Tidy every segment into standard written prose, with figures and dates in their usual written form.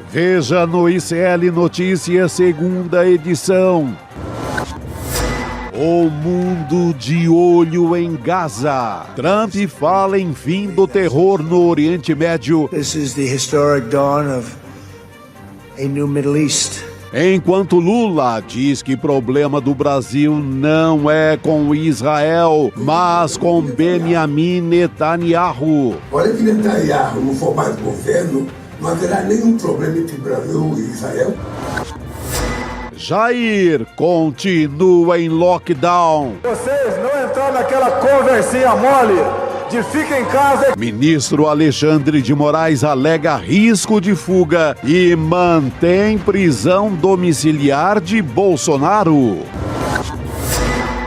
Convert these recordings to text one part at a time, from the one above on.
Veja no ICL Notícias, segunda edição. O mundo de olho em Gaza. Trump fala em fim do terror no Oriente Médio. This is the historic dawn of a new Middle East. Enquanto Lula diz que problema do Brasil não é com Israel, mas com Benjamin Netanyahu. Olha que Netanyahu não for mais governo, não haverá nenhum problema entre Brasil e Israel. Jair continua em lockdown. Vocês não entraram naquela conversinha mole de fica em casa. Ministro Alexandre de Moraes alega risco de fuga e mantém prisão domiciliar de Bolsonaro.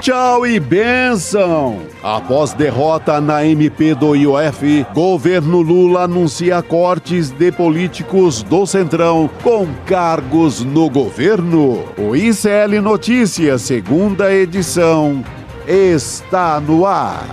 Tchau e bênção! Após derrota na MP do IOF, governo Lula anuncia cortes de políticos do Centrão com cargos no governo. O ICL Notícias, segunda edição, está no ar.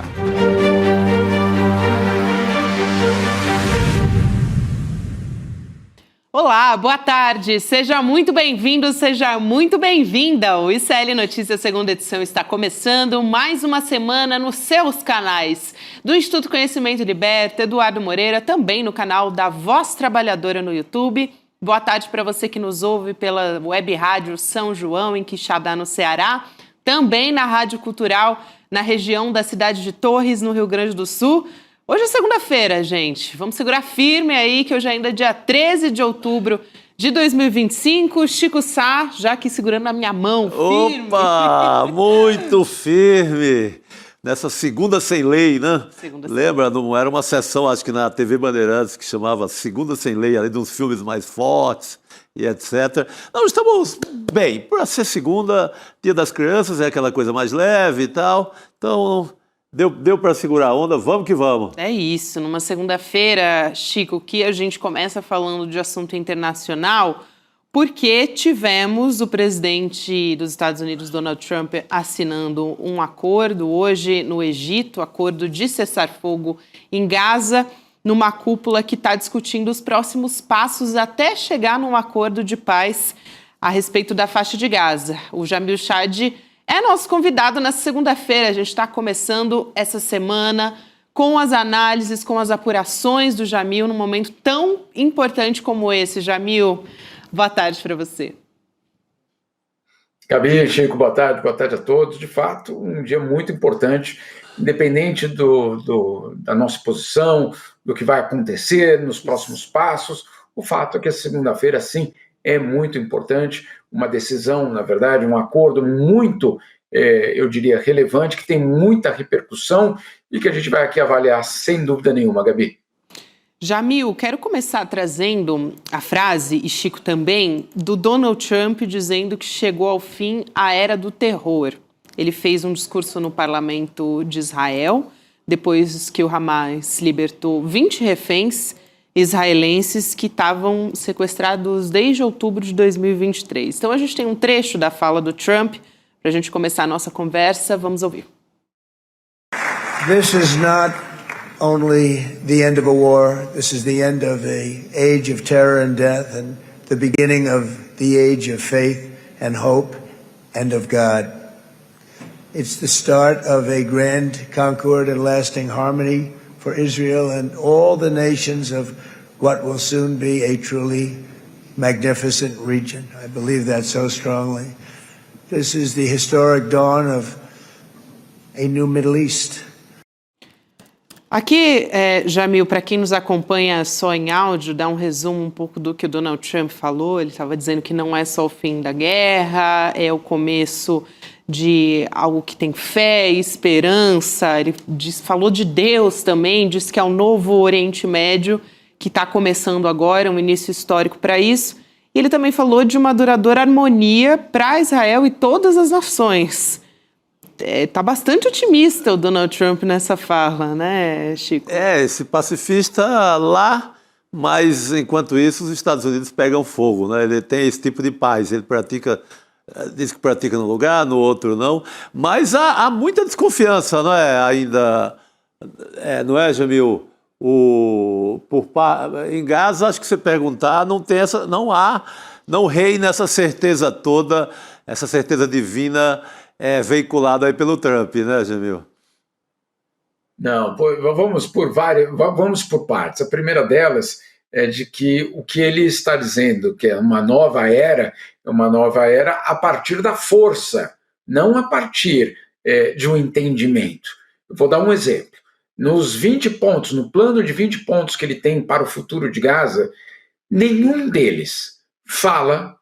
Olá, boa tarde, seja muito bem-vindo, seja muito bem-vinda. O ICL Notícias segunda edição está começando mais uma semana nos seus canais do Instituto Conhecimento Liberta, Eduardo Moreira, também no canal da Voz Trabalhadora no YouTube. Boa tarde para você que nos ouve pela Web Rádio São João, em Quixadá, no Ceará, também na Rádio Cultural, na região da cidade de Torres, no Rio Grande do Sul. Hoje é segunda-feira, gente. Vamos segurar firme aí, que hoje ainda é dia 13 de outubro de 2025. Chico Sá, já aqui segurando na minha mão, firme. Opa, muito firme. Nessa segunda sem lei, né? Lembra? Não era uma sessão, acho que na TV Bandeirantes, que chamava Segunda Sem Lei, além de uns filmes mais fortes e etc. Não, estamos bem. Para ser segunda, Dia das Crianças, é aquela coisa mais leve e tal. Então... Deu para segurar a onda, vamos que vamos. É isso, numa segunda-feira, Chico, que a gente começa falando de assunto internacional, porque tivemos o presidente dos Estados Unidos, Donald Trump, assinando um acordo hoje no Egito, acordo de cessar-fogo em Gaza, numa cúpula que está discutindo os próximos passos até chegar num acordo de paz a respeito da faixa de Gaza. O Jamil Chad é nosso convidado nessa segunda-feira. A gente está começando essa semana com as análises, com as apurações do Jamil, num momento tão importante como esse. Jamil, boa tarde para você. Gabi, Chico, boa tarde a todos. De fato, um dia muito importante, independente da nossa posição, do que vai acontecer nos próximos passos. O fato é que a segunda-feira, sim, é muito importante, uma decisão, na verdade, um acordo muito, eu diria, relevante, que tem muita repercussão e que a gente vai aqui avaliar sem dúvida nenhuma, Gabi. Jamil, quero começar trazendo a frase, e Chico também, do Donald Trump dizendo que chegou ao fim a era do terror. Ele fez um discurso no parlamento de Israel, depois que o Hamas libertou 20 reféns israelenses que estavam sequestrados desde outubro de 2023. Então a gente tem um trecho da fala do Trump para a gente começar a nossa conversa. Vamos ouvir. This is not only the end of a war. This is the end of an age of terror and death and the beginning of the age of faith and hope and of God. It's the start of a grand concord and lasting harmony for Israel and all the nations of what will soon be a truly magnificent region. I believe that so strongly. This is the historic dawn of a new Middle East. Aqui, Jamil, para quem nos acompanha só em áudio, dá um resumo um pouco do que o Donald Trump falou. Ele estava dizendo que não é só o fim da guerra, é o começo de algo que tem fé e esperança. Ele falou de Deus também, disse que é o novo Oriente Médio que está começando agora, um início histórico para isso. E ele também falou de uma duradoura harmonia para Israel e todas as nações. Está bastante otimista o Donald Trump nessa fala, né, Chico? Esse pacifista lá, mas enquanto isso os Estados Unidos pegam fogo, né? Ele tem esse tipo de paz, ele diz que pratica num lugar, no outro não, mas há muita desconfiança, não é? Ainda, não é, Jamil? Em Gaza, acho que você perguntar, não reina essa certeza toda, essa certeza divina veiculada aí pelo Trump, né, Jamil? Não, vamos por partes. A primeira delas é de que o que ele está dizendo, que é uma nova era a partir da força, não a partir de um entendimento. Eu vou dar um exemplo. Nos 20 pontos, no plano de 20 pontos que ele tem para o futuro de Gaza, nenhum deles fala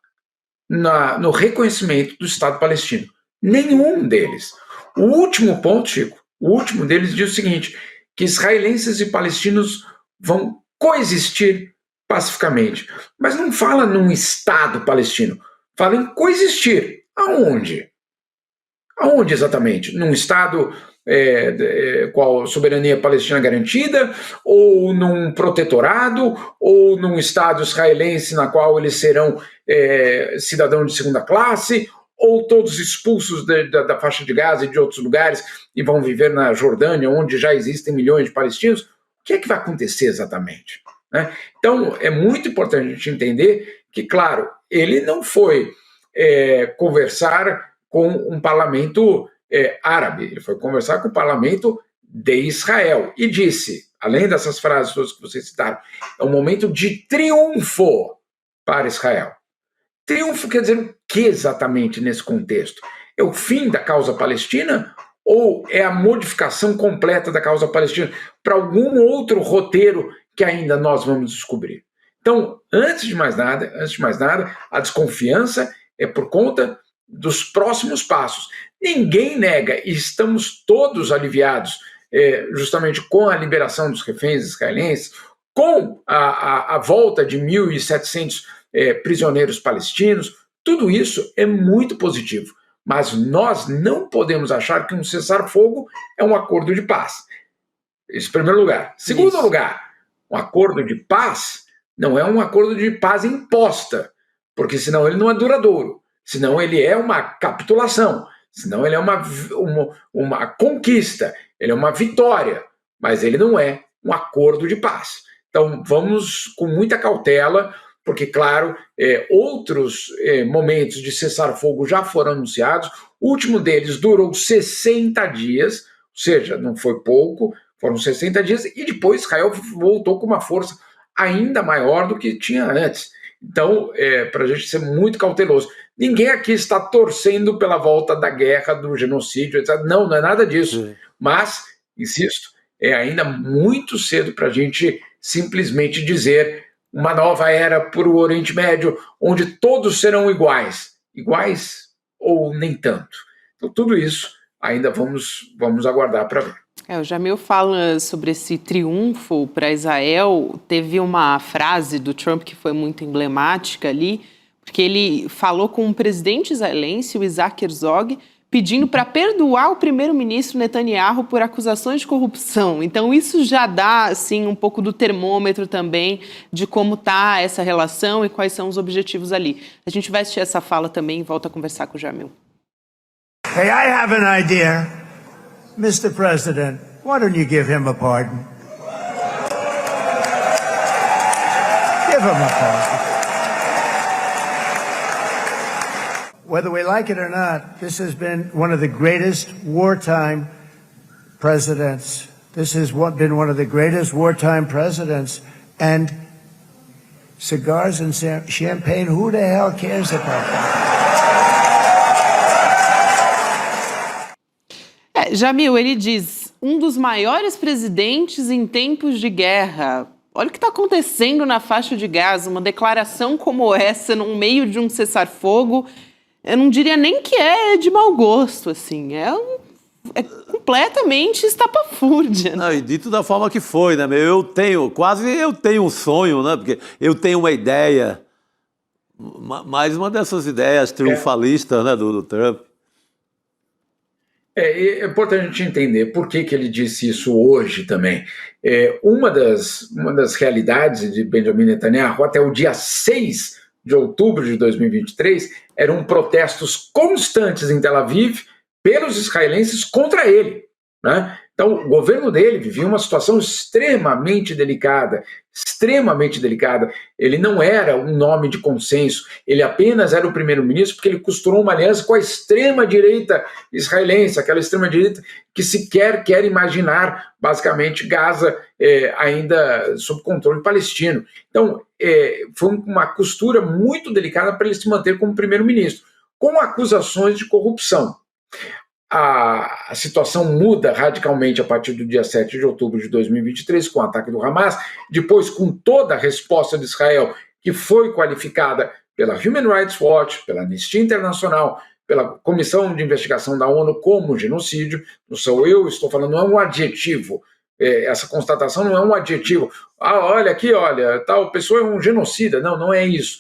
no reconhecimento do Estado palestino. Nenhum deles. O último ponto, Chico, o último deles diz o seguinte, que israelenses e palestinos vão coexistir pacificamente. Mas não fala num Estado palestino, fala em coexistir. Aonde? Aonde exatamente? Num Estado qual soberania palestina garantida, ou num protetorado, ou num Estado israelense na qual eles serão cidadãos de segunda classe, ou todos expulsos da faixa de Gaza e de outros lugares e vão viver na Jordânia, onde já existem milhões de palestinos. O que é que vai acontecer exatamente? Né? Então, é muito importante a gente entender que, claro, ele não foi conversar com um parlamento árabe, ele foi conversar com o parlamento de Israel e disse, além dessas frases todas que vocês citaram, é um momento de triunfo para Israel. Triunfo quer dizer o que exatamente nesse contexto? É o fim da causa palestina ou é a modificação completa da causa palestina para algum outro roteiro que ainda nós vamos descobrir? Então, antes de mais nada, a desconfiança é por conta dos próximos passos. Ninguém nega, e estamos todos aliviados, justamente com a liberação dos reféns israelenses, com a volta de 1.700 prisioneiros palestinos, tudo isso é muito positivo. Mas nós não podemos achar que um cessar-fogo é um acordo de paz. Esse em primeiro lugar. Segundo lugar, um acordo de paz não é um acordo de paz imposta, porque senão ele não é duradouro, senão ele é uma capitulação, senão ele é uma conquista, ele é uma vitória, mas ele não é um acordo de paz. Então vamos com muita cautela, porque, claro, outros momentos de cessar-fogo já foram anunciados. O último deles durou 60 dias, ou seja, não foi pouco, foram 60 dias, e depois Israel voltou com uma força ainda maior do que tinha antes. Então, para a gente ser muito cauteloso. Ninguém aqui está torcendo pela volta da guerra, do genocídio, etc. Não é nada disso. Mas, insisto, é ainda muito cedo para a gente simplesmente dizer uma nova era para o Oriente Médio, onde todos serão iguais. Iguais ou nem tanto. Então, tudo isso ainda vamos aguardar para ver. O Jamil fala sobre esse triunfo para Israel. Teve uma frase do Trump que foi muito emblemática ali, porque ele falou com o presidente israelense, o Isaac Herzog, pedindo para perdoar o primeiro-ministro Netanyahu por acusações de corrupção. Então isso já dá assim, um pouco do termômetro também de como está essa relação e quais são os objetivos ali. A gente vai assistir essa fala também e volta a conversar com o Jamil. Hey, I have an idea. Mr. President, why don't you give him a pardon? Give him a pardon. Whether we like it or not, this has been one of the greatest wartime presidents. This has been one of the greatest wartime presidents. And cigars and champagne, who the hell cares about that? Jamil, ele diz, um dos maiores presidentes em tempos de guerra. Olha o que está acontecendo na faixa de Gaza, uma declaração como essa, no meio de um cessar-fogo, eu não diria nem que é de mau gosto, assim, é completamente estapafúrdia. Não, e dito da forma que foi, né? Eu tenho um sonho, né? Porque eu tenho uma ideia, mais uma dessas ideias triunfalistas, né, do Trump. É importante a gente entender por que ele disse isso hoje também. Uma das realidades de Benjamin Netanyahu até o dia 6 de outubro de 2023 eram protestos constantes em Tel Aviv pelos israelenses contra ele, né? Então, o governo dele vivia uma situação extremamente delicada. Ele não era um nome de consenso, ele apenas era o primeiro-ministro porque ele costurou uma aliança com a extrema-direita israelense, aquela extrema-direita que sequer quer imaginar, basicamente, Gaza ainda sob controle palestino. Então, foi uma costura muito delicada para ele se manter como primeiro-ministro, com acusações de corrupção. A situação muda radicalmente a partir do dia 7 de outubro de 2023, com o ataque do Hamas, depois com toda a resposta de Israel, que foi qualificada pela Human Rights Watch, pela Anistia Internacional, pela Comissão de Investigação da ONU como genocídio. Não sou eu, estou falando, não é um adjetivo. Essa constatação não é um adjetivo. Olha aqui, tal pessoa é um genocida. Não, não é isso.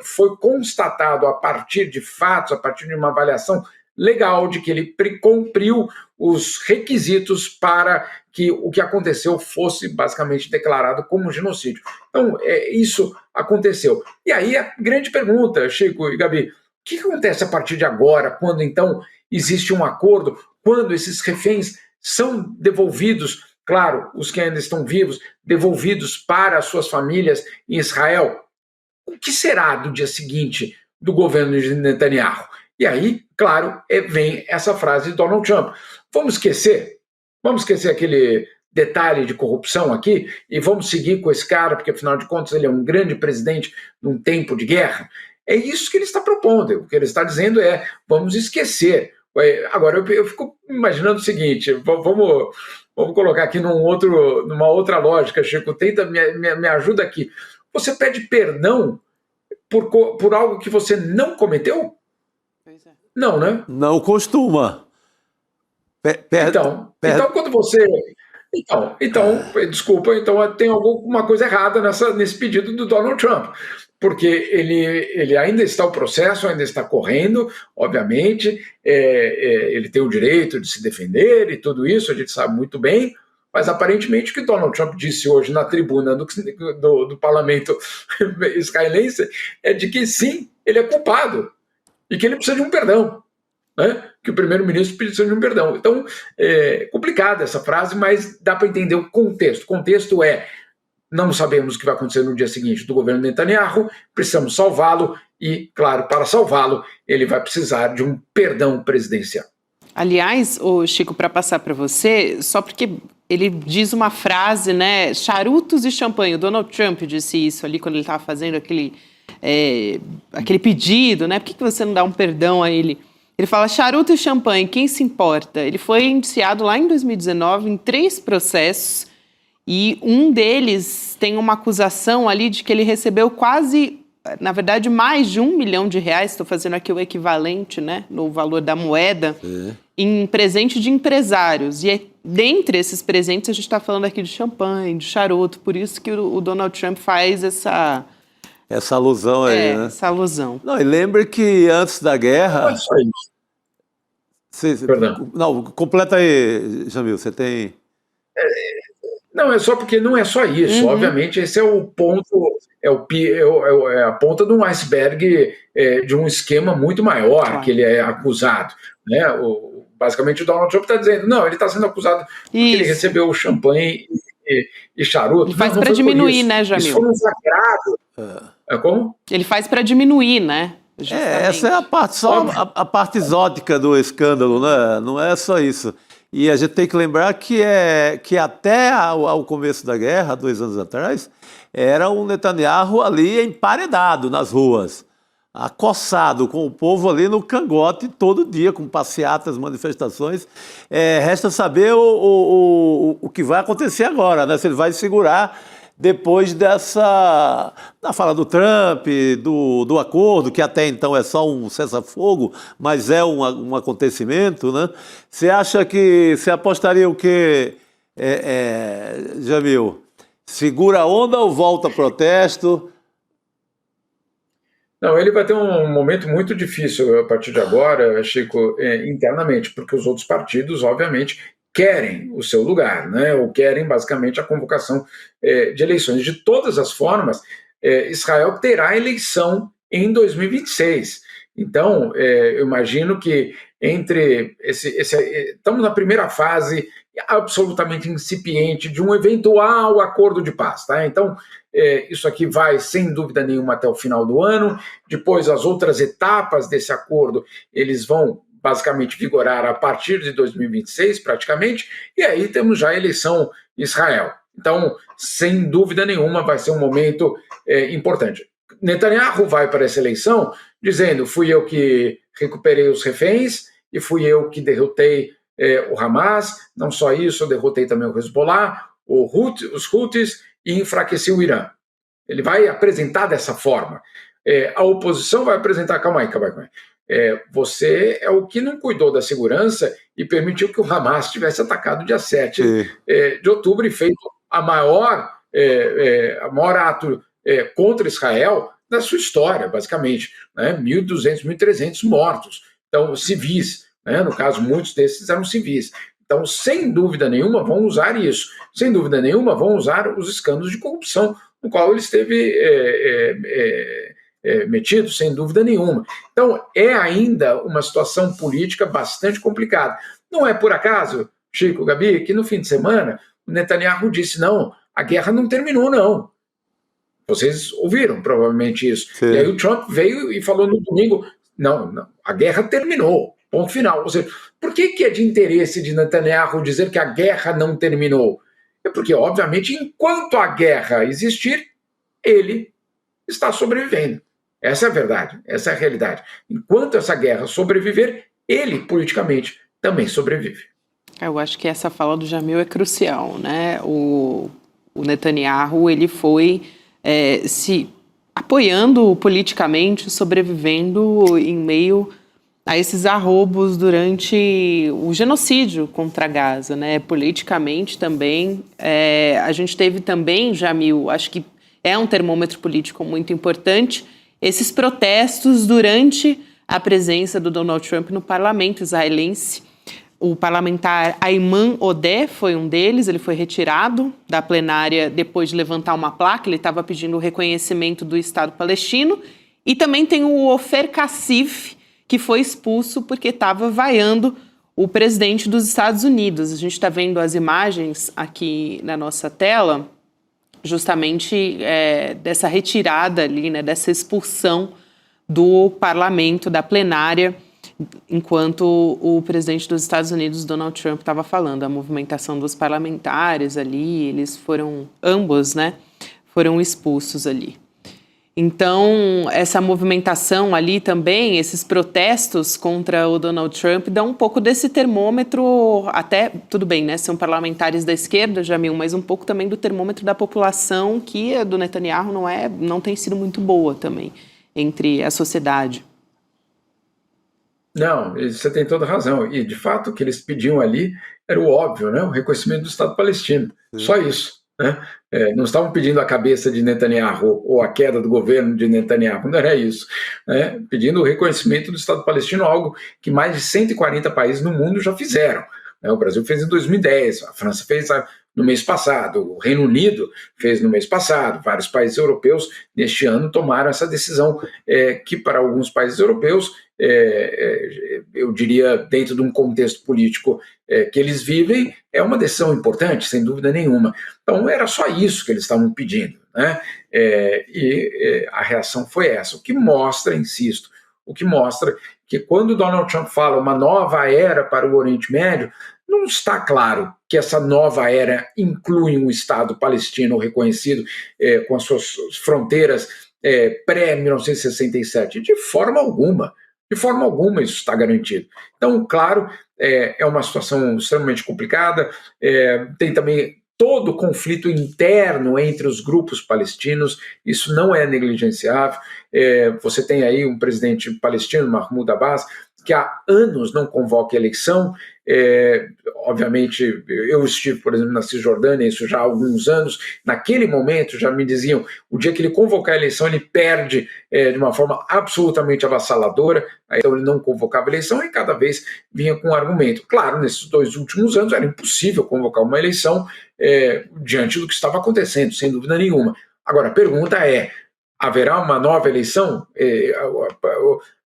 Foi constatado a partir de fatos, a partir de uma avaliação legal de que ele cumpriu os requisitos para que o que aconteceu fosse basicamente declarado como genocídio. Então, isso aconteceu. E aí a grande pergunta, Chico e Gabi, o que acontece a partir de agora, quando então existe um acordo, quando esses reféns são devolvidos, claro, os que ainda estão vivos, devolvidos para as suas famílias em Israel? O que será do dia seguinte do governo de Netanyahu? E aí, claro, vem essa frase de Donald Trump. Vamos esquecer aquele detalhe de corrupção aqui e vamos seguir com esse cara, porque afinal de contas ele é um grande presidente num tempo de guerra. É isso que ele está propondo. O que ele está dizendo é, vamos esquecer. Agora, eu fico imaginando o seguinte, vamos colocar aqui numa outra lógica, Chico, me ajuda aqui. Você pede perdão por algo que você não cometeu? Pois é. Não, né? Não costuma. Então, quando você... Desculpa, então tem alguma coisa errada nesse pedido do Donald Trump, porque ele ainda está, o processo ainda está correndo, obviamente, ele tem o direito de se defender e tudo isso, a gente sabe muito bem, mas aparentemente o que Donald Trump disse hoje na tribuna do parlamento israelense é de que sim, ele é culpado e que ele precisa de um perdão. Né? Que o primeiro-ministro precisa de um perdão. Então, é complicada essa frase, mas dá para entender o contexto. O contexto é, não sabemos o que vai acontecer no dia seguinte do governo Netanyahu, precisamos salvá-lo e, claro, para salvá-lo, ele vai precisar de um perdão presidencial. Aliás, Chico, para passar para você, só porque ele diz uma frase, né, charutos e champanhe, o Donald Trump disse isso ali quando ele estava fazendo aquele pedido, né, por que você não dá um perdão a ele? Ele fala, charuto e champanhe, quem se importa? Ele foi indiciado lá em 2019 em 3 processos e um deles tem uma acusação ali de que ele recebeu quase, na verdade, mais de R$1 milhão, estou fazendo aqui o equivalente, né, no valor da moeda, em presente de empresários. E dentre esses presentes a gente está falando aqui de champanhe, de charuto, por isso que o Donald Trump faz essa alusão aí, né? Essa alusão. Não, e lembre que antes da guerra... Não é só isso. Perdão. Não, completa aí, Jamil, você tem... Não, é só porque não é só isso. Obviamente, esse é o ponto, é a ponta de um iceberg de um esquema muito maior que ele é acusado. Né? Basicamente, o Donald Trump está dizendo, não, ele está sendo acusado porque ele recebeu o champanhe e charuto. Ele faz para diminuir, né, Jamil? Isso foi um desagrado. Como? Ele faz para diminuir, né? Essa é a parte, só a parte exótica do escândalo, né? Não é só isso. E a gente tem que lembrar que até ao começo da guerra, 2 anos atrás, era um Netanyahu ali emparedado nas ruas, acossado com o povo ali no cangote todo dia, com passeatas, manifestações. Resta saber o que vai acontecer agora, né? Se ele vai segurar depois da fala do Trump, do acordo, que até então é só um cessar-fogo, mas é um acontecimento, né? Você apostaria o quê, Jamil? Segura a onda ou volta ao protesto? Não, ele vai ter um momento muito difícil a partir de agora, Chico, internamente, porque os outros partidos, obviamente, querem o seu lugar, né? Ou querem basicamente a convocação de eleições. De todas as formas, Israel terá eleição em 2026. Então, eu imagino que estamos na primeira fase absolutamente incipiente de um eventual acordo de paz. Tá? Então, isso aqui vai, sem dúvida nenhuma, até o final do ano. Depois, as outras etapas desse acordo, eles vão basicamente vigorar a partir de 2026, praticamente, e aí temos já a eleição em Israel. Então, sem dúvida nenhuma, vai ser um momento importante. Netanyahu vai para essa eleição dizendo: fui eu que recuperei os reféns e fui eu que derrotei o Hamas, não só isso, eu derrotei também o Hezbollah, os Houthis e enfraqueci o Irã. Ele vai apresentar dessa forma. A oposição vai apresentar, calma aí. Você é o que não cuidou da segurança e permitiu que o Hamas tivesse atacado dia 7 de outubro e feito a maior ato contra Israel da sua história, basicamente. 1.200, 1.300 mortos, então civis. No caso, muitos desses eram civis. Então, sem dúvida nenhuma, vão usar isso. Sem dúvida nenhuma, vão usar os escândalos de corrupção no qual ele esteve metido, sem dúvida nenhuma. Então, é ainda uma situação política bastante complicada. Não é por acaso, Chico, Gabi, que no fim de semana o Netanyahu disse: não, a guerra não terminou, não. Vocês ouviram provavelmente isso. Sim. E aí o Trump veio e falou no domingo: não, a guerra terminou, ponto final. Ou seja, por que é de interesse de Netanyahu dizer que a guerra não terminou? É porque, obviamente, enquanto a guerra existir, ele está sobrevivendo. Essa é a verdade, essa é a realidade. Enquanto essa guerra sobreviver, ele, politicamente, também sobrevive. Eu acho que essa fala do Jamil é crucial, né? O Netanyahu, ele foi se apoiando politicamente, sobrevivendo em meio a esses arroubos durante o genocídio contra Gaza, né? Politicamente também. A gente teve também, Jamil, acho que é um termômetro político muito importante, esses protestos durante a presença do Donald Trump no parlamento israelense. O parlamentar Ayman Odeh foi um deles, ele foi retirado da plenária depois de levantar uma placa, ele estava pedindo o reconhecimento do Estado palestino. E também tem o Ofer Kassif, que foi expulso porque estava vaiando o presidente dos Estados Unidos. A gente está vendo as imagens aqui na nossa tela, justamente dessa retirada ali, né, dessa expulsão do parlamento, da plenária, enquanto o presidente dos Estados Unidos, Donald Trump, estava falando. A movimentação dos parlamentares ali, eles foram, ambos, né, foram expulsos ali. Então, essa movimentação ali também, esses protestos contra o Donald Trump, dão um pouco desse termômetro, até, tudo bem, né, são parlamentares da esquerda, Jamil, mas um pouco também do termômetro da população, que a do Netanyahu não tem sido muito boa também, entre a sociedade. Não, você tem toda razão. E, de fato, o que eles pediam ali era o óbvio, né, o reconhecimento do Estado palestino. Só isso. Né? Não estavam pedindo a cabeça de Netanyahu ou a queda do governo de Netanyahu, não era isso. Pedindo o reconhecimento do Estado palestino, algo que mais de 140 países no mundo já fizeram. O Brasil fez em 2010, a França fez no mês passado, o Reino Unido fez no mês passado, vários países europeus neste ano tomaram essa decisão que para alguns países europeus, eu diria, dentro de um contexto político que eles vivem, é uma decisão importante, sem dúvida nenhuma. Então era só isso que eles estavam pedindo, né? E a reação foi essa, o que mostra, insisto, que quando Donald Trump fala uma nova era para o Oriente Médio, não está claro que essa nova era inclui um Estado palestino reconhecido com as suas fronteiras pré-1967. De forma alguma isso está garantido. Então, claro, é uma situação extremamente complicada, tem também todo o conflito interno entre os grupos palestinos, isso não é negligenciável. Você tem aí um presidente palestino, Mahmoud Abbas, que há anos não convoca eleição. Obviamente, eu estive, por exemplo, na Cisjordânia, isso já há alguns anos, naquele momento já me diziam, o dia que ele convocar a eleição, ele perde de uma forma absolutamente avassaladora, então ele não convocava a eleição e cada vez vinha com um argumento. Claro, nesses 2 últimos anos era impossível convocar uma eleição diante do que estava acontecendo, sem dúvida nenhuma. Agora, a pergunta é, haverá uma nova eleição?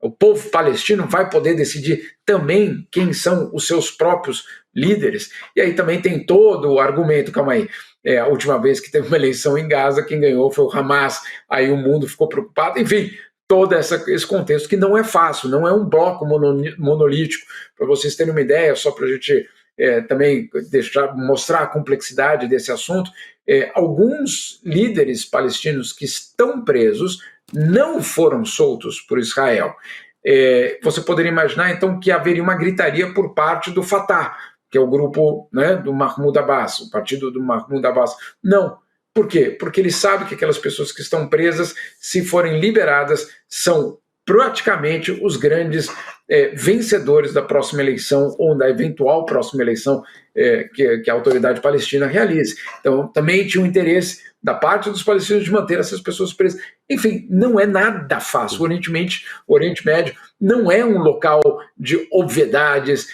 O povo palestino vai poder decidir também quem são os seus próprios líderes. E aí também tem todo o argumento, calma aí, a última vez que teve uma eleição em Gaza, quem ganhou foi o Hamas, aí o mundo ficou preocupado, enfim, todo esse contexto que não é fácil, não é um bloco monolítico. Para vocês terem uma ideia, só para a gente também mostrar a complexidade desse assunto, alguns líderes palestinos que estão presos não foram soltos por Israel. Você poderia imaginar, então, que haveria uma gritaria por parte do Fatah, que é o grupo, né, do Mahmoud Abbas, o partido do Mahmoud Abbas. Não. Por quê? Porque ele sabe que aquelas pessoas que estão presas, se forem liberadas, são praticamente os grandes vencedores da próxima eleição ou da eventual próxima eleição que a autoridade palestina realize. Então, também tinha um interesse da parte dos palestinos de manter essas pessoas presas. Enfim, não é nada fácil. O Oriente Médio não é um local de obviedades,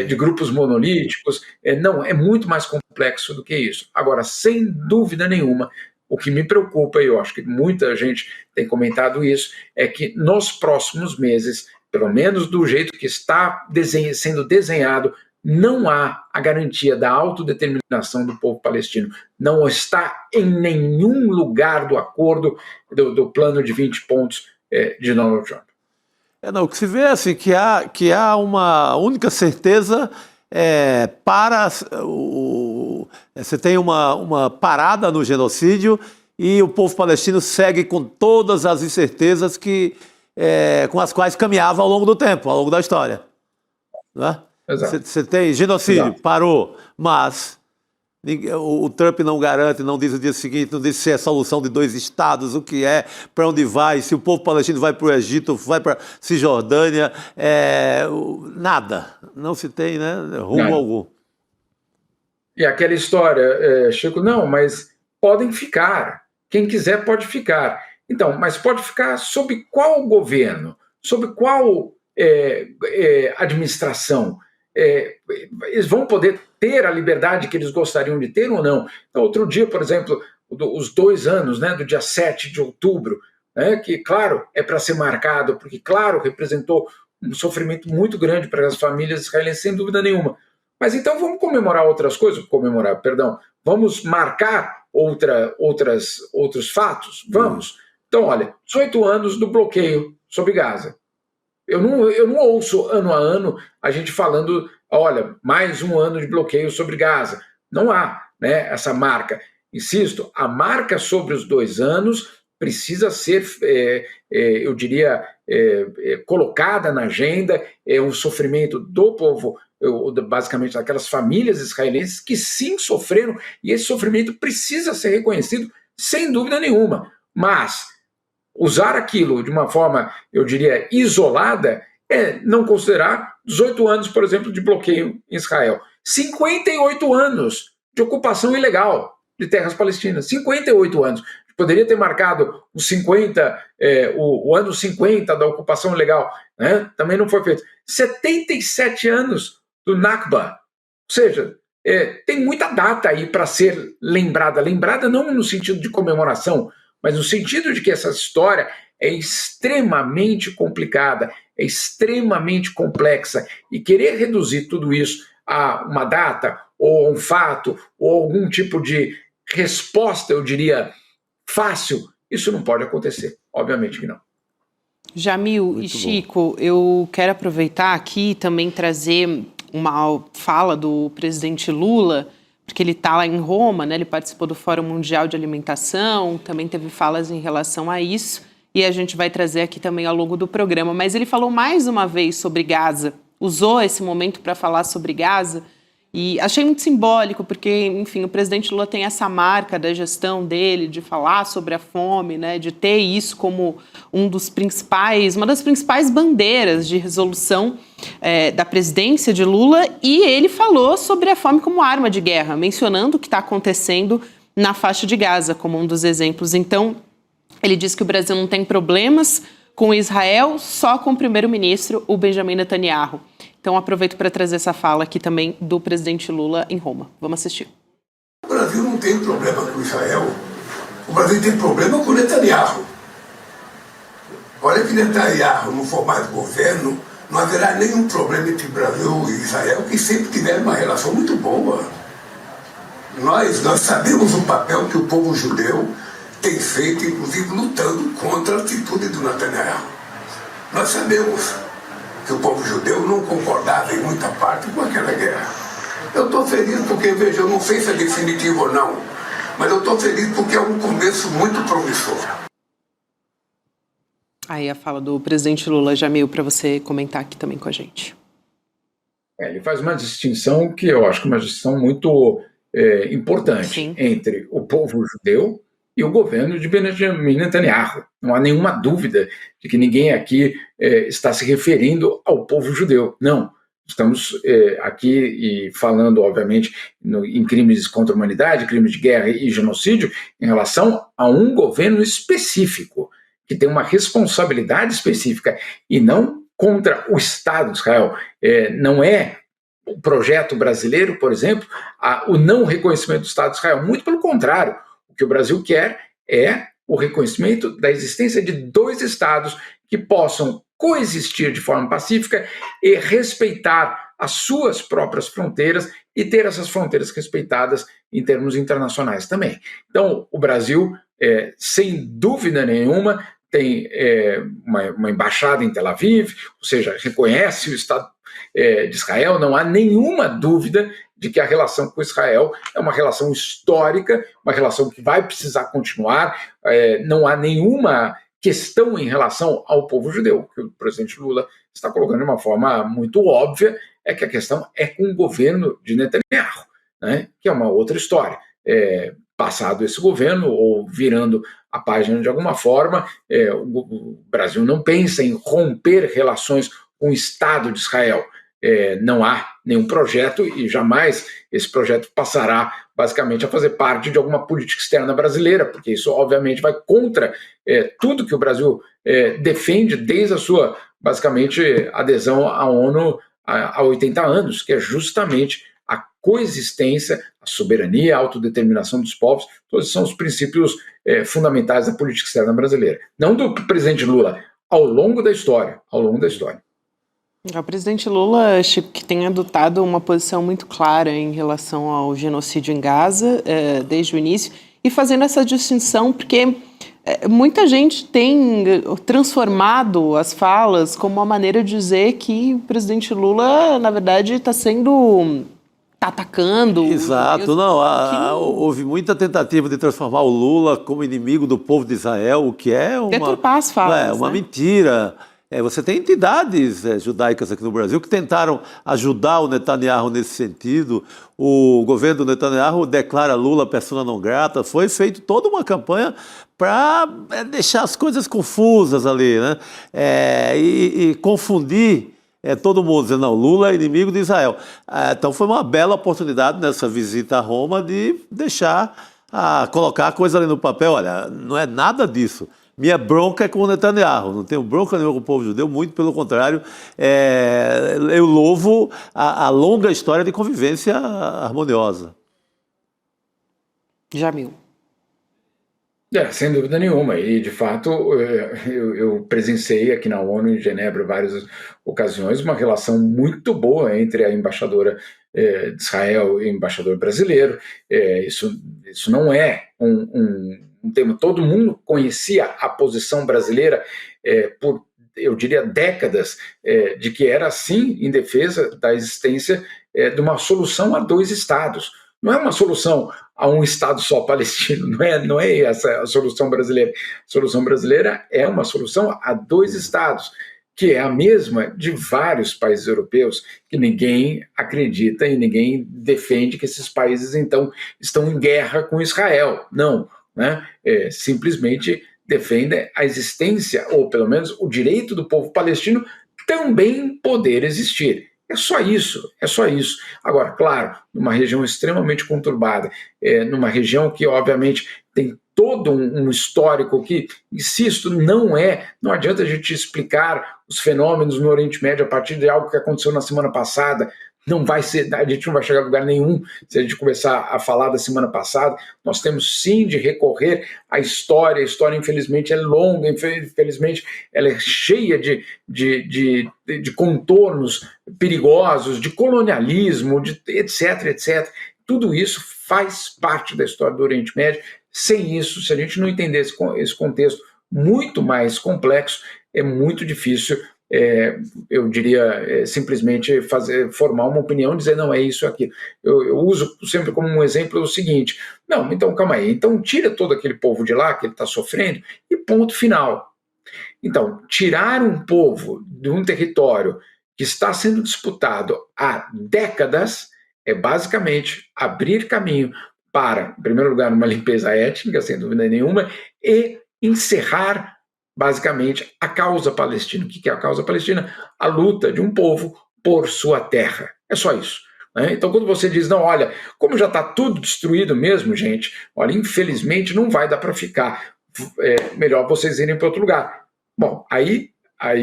de grupos monolíticos, não, é muito mais complexo do que isso. Agora, sem dúvida nenhuma, o que me preocupa, e eu acho que muita gente tem comentado isso, é que nos próximos meses, pelo menos do jeito que está sendo desenhado, não há a garantia da autodeterminação do povo palestino. Não está em nenhum lugar do acordo do plano de 20 pontos de Donald Trump. Não, o que se vê é assim, que há uma única certeza você tem uma parada no genocídio e o povo palestino segue com todas as incertezas com as quais caminhava ao longo do tempo, ao longo da história. Né? Você tem genocídio, exato. Parou, mas o Trump não garante, não diz o dia seguinte, não diz se é solução de 2 estados, o que é, para onde vai, se o povo palestino vai para o Egito, vai para Cisjordânia, nada, não se tem, né, rumo algum. E aquela história, Chico, não, mas podem ficar, quem quiser pode ficar. Então, mas pode ficar sob qual governo? Sob qual administração? Eles vão poder ter a liberdade que eles gostariam de ter ou não? Então, outro dia, por exemplo, os 2 anos, né, do dia 7 de outubro, né, que, claro, é para ser marcado, porque, claro, representou um sofrimento muito grande para as famílias israelenses, sem dúvida nenhuma. Mas então vamos comemorar outras coisas? Vamos marcar outros fatos? Vamos. Então, olha, 18 anos do bloqueio sobre Gaza. Eu não ouço ano a ano a gente falando, olha, mais um ano de bloqueio sobre Gaza. Não há, né, essa marca. Insisto, a marca sobre os 2 anos precisa ser, eu diria, colocada na agenda, um sofrimento do povo, basicamente daquelas famílias israelenses que sim sofreram, e esse sofrimento precisa ser reconhecido sem dúvida nenhuma. Mas usar aquilo de uma forma, eu diria, isolada, não considerar 18 anos, por exemplo, de bloqueio em Israel. 58 anos de ocupação ilegal de terras palestinas. 58 anos. Poderia ter marcado o ano 50 da ocupação ilegal, né? Também não foi feito. 77 anos do Nakba. Ou seja, tem muita data aí para ser lembrada. Lembrada não no sentido de comemoração, mas no sentido de que essa história é extremamente complicada, é extremamente complexa, e querer reduzir tudo isso a uma data, ou um fato, ou algum tipo de resposta, eu diria, fácil, isso não pode acontecer, obviamente que não. Jamil e Chico, eu quero aproveitar aqui e também trazer uma fala do presidente Lula, porque ele está lá em Roma, né? Ele participou do Fórum Mundial de Alimentação, também teve falas em relação a isso, e a gente vai trazer aqui também ao longo do programa. Mas ele falou mais uma vez sobre Gaza, usou esse momento para falar sobre Gaza, e achei muito simbólico, porque, enfim, o presidente Lula tem essa marca da gestão dele, de falar sobre a fome, né? De ter isso como uma das principais bandeiras de resolução da presidência de Lula, e ele falou sobre a fome como arma de guerra, mencionando o que está acontecendo na faixa de Gaza como um dos exemplos. Então, ele disse que o Brasil não tem problemas com Israel, só com o primeiro-ministro, o Benjamin Netanyahu. Então, aproveito para trazer essa fala aqui também do presidente Lula em Roma. Vamos assistir. O Brasil não tem problema com Israel. O Brasil tem problema com Netanyahu. Olha que Netanyahu não for mais governo, não haverá nenhum problema entre Brasil e Israel, que sempre tiveram uma relação muito boa. Nós sabemos o papel que o povo judeu tem feito, inclusive lutando contra a atitude do Netanyahu. Nós sabemos que o povo judeu não concordava em muita parte com aquela guerra. Eu estou feliz porque, veja, eu não sei se é definitivo ou não, mas eu estou feliz porque é um começo muito promissor. Aí a fala do presidente Lula, Jamil, para você comentar aqui também com a gente. Ele faz uma distinção que eu acho que é uma distinção muito importante. Sim. Entre o povo judeu e o governo de Benjamin Netanyahu. Não há nenhuma dúvida de que ninguém aqui está se referindo ao povo judeu. Não. Estamos aqui e falando, obviamente, em crimes contra a humanidade, crimes de guerra e genocídio, em relação a um governo específico, que tem uma responsabilidade específica, e não contra o Estado de Israel. Não é o projeto brasileiro, por exemplo, o não reconhecimento do Estado de Israel. Muito pelo contrário, o que o Brasil quer é o reconhecimento da existência de dois Estados que possam coexistir de forma pacífica e respeitar as suas próprias fronteiras e ter essas fronteiras respeitadas em termos internacionais também. Então, o Brasil, sem dúvida nenhuma, tem uma embaixada em Tel Aviv, ou seja, reconhece o Estado de Israel. Não há nenhuma dúvida de que a relação com Israel é uma relação histórica, uma relação que vai precisar continuar. Não há nenhuma questão em relação ao povo judeu. O que o presidente Lula está colocando de uma forma muito óbvia é que a questão é com o governo de Netanyahu, né, que é uma outra história. Passado esse governo, ou virando a página de alguma forma, o Brasil não pensa em romper relações com o Estado de Israel. Não há nenhum projeto e jamais esse projeto passará basicamente a fazer parte de alguma política externa brasileira, porque isso obviamente vai contra tudo que o Brasil defende desde a sua, basicamente, adesão à ONU há 80 anos, que é justamente a coexistência, a soberania, a autodeterminação dos povos. Todos são os princípios fundamentais da política externa brasileira. Não do presidente Lula, ao longo da história. O presidente Lula, Chico, que tem adotado uma posição muito clara em relação ao genocídio em Gaza, desde o início, e fazendo essa distinção, porque muita gente tem transformado as falas como uma maneira de dizer que o presidente Lula, na verdade, está atacando. Exato, houve muita tentativa de transformar o Lula como inimigo do povo de Israel, o que é deturpar as falas, uma mentira. Você tem entidades judaicas aqui no Brasil que tentaram ajudar o Netanyahu nesse sentido. O governo do Netanyahu declara Lula persona não grata. Foi feita toda uma campanha para deixar as coisas confusas ali, né? E confundir todo mundo, dizendo, não, Lula é inimigo de Israel. Então foi uma bela oportunidade nessa visita a Roma de colocar a coisa ali no papel. Olha, não é nada disso. Minha bronca é com o Netanyahu, não tenho bronca nenhuma com o povo judeu, muito pelo contrário, eu louvo a longa história de convivência harmoniosa. Jamil. Sem dúvida nenhuma, e de fato eu presenciei aqui na ONU em Genebra várias ocasiões uma relação muito boa entre a embaixadora de Israel e o embaixador brasileiro. Isso não é um tema. Todo mundo conhecia a posição brasileira por, eu diria, décadas, de que era sim em defesa da existência de uma solução a dois estados. Não é uma solução a um Estado só palestino, não é essa a solução brasileira. A solução brasileira é uma solução a dois Estados, que é a mesma de vários países europeus, que ninguém acredita e ninguém defende que esses países, então, estão em guerra com Israel. Não, né? Simplesmente defendem a existência, ou pelo menos o direito do povo palestino também poder existir. É só isso. Agora, claro, numa região extremamente conturbada, numa região que, obviamente, tem todo um histórico que, insisto, não adianta a gente explicar os fenômenos no Oriente Médio a partir de algo que aconteceu na semana passada. a gente não vai chegar a lugar nenhum se a gente começar a falar da semana passada. Nós temos sim de recorrer à história. A história, infelizmente, é longa, infelizmente, ela é cheia de contornos perigosos, de colonialismo, etc, etc. Tudo isso faz parte da história do Oriente Médio. Sem isso, se a gente não entender esse contexto muito mais complexo, é muito difícil, eu diria, simplesmente formar uma opinião e dizer, não, é isso aqui. Eu uso sempre como um exemplo o seguinte, não, então calma aí, então tira todo aquele povo de lá que ele está sofrendo e ponto final. Então, tirar um povo de um território que está sendo disputado há décadas é basicamente abrir caminho para, em primeiro lugar, uma limpeza étnica, sem dúvida nenhuma, e encerrar, basicamente, a causa palestina. O que é a causa palestina? A luta de um povo por sua terra. É só isso. Né? Então, quando você diz, não, olha, como já está tudo destruído mesmo, gente, olha, infelizmente não vai dar para ficar. Melhor vocês irem para outro lugar. Bom, aí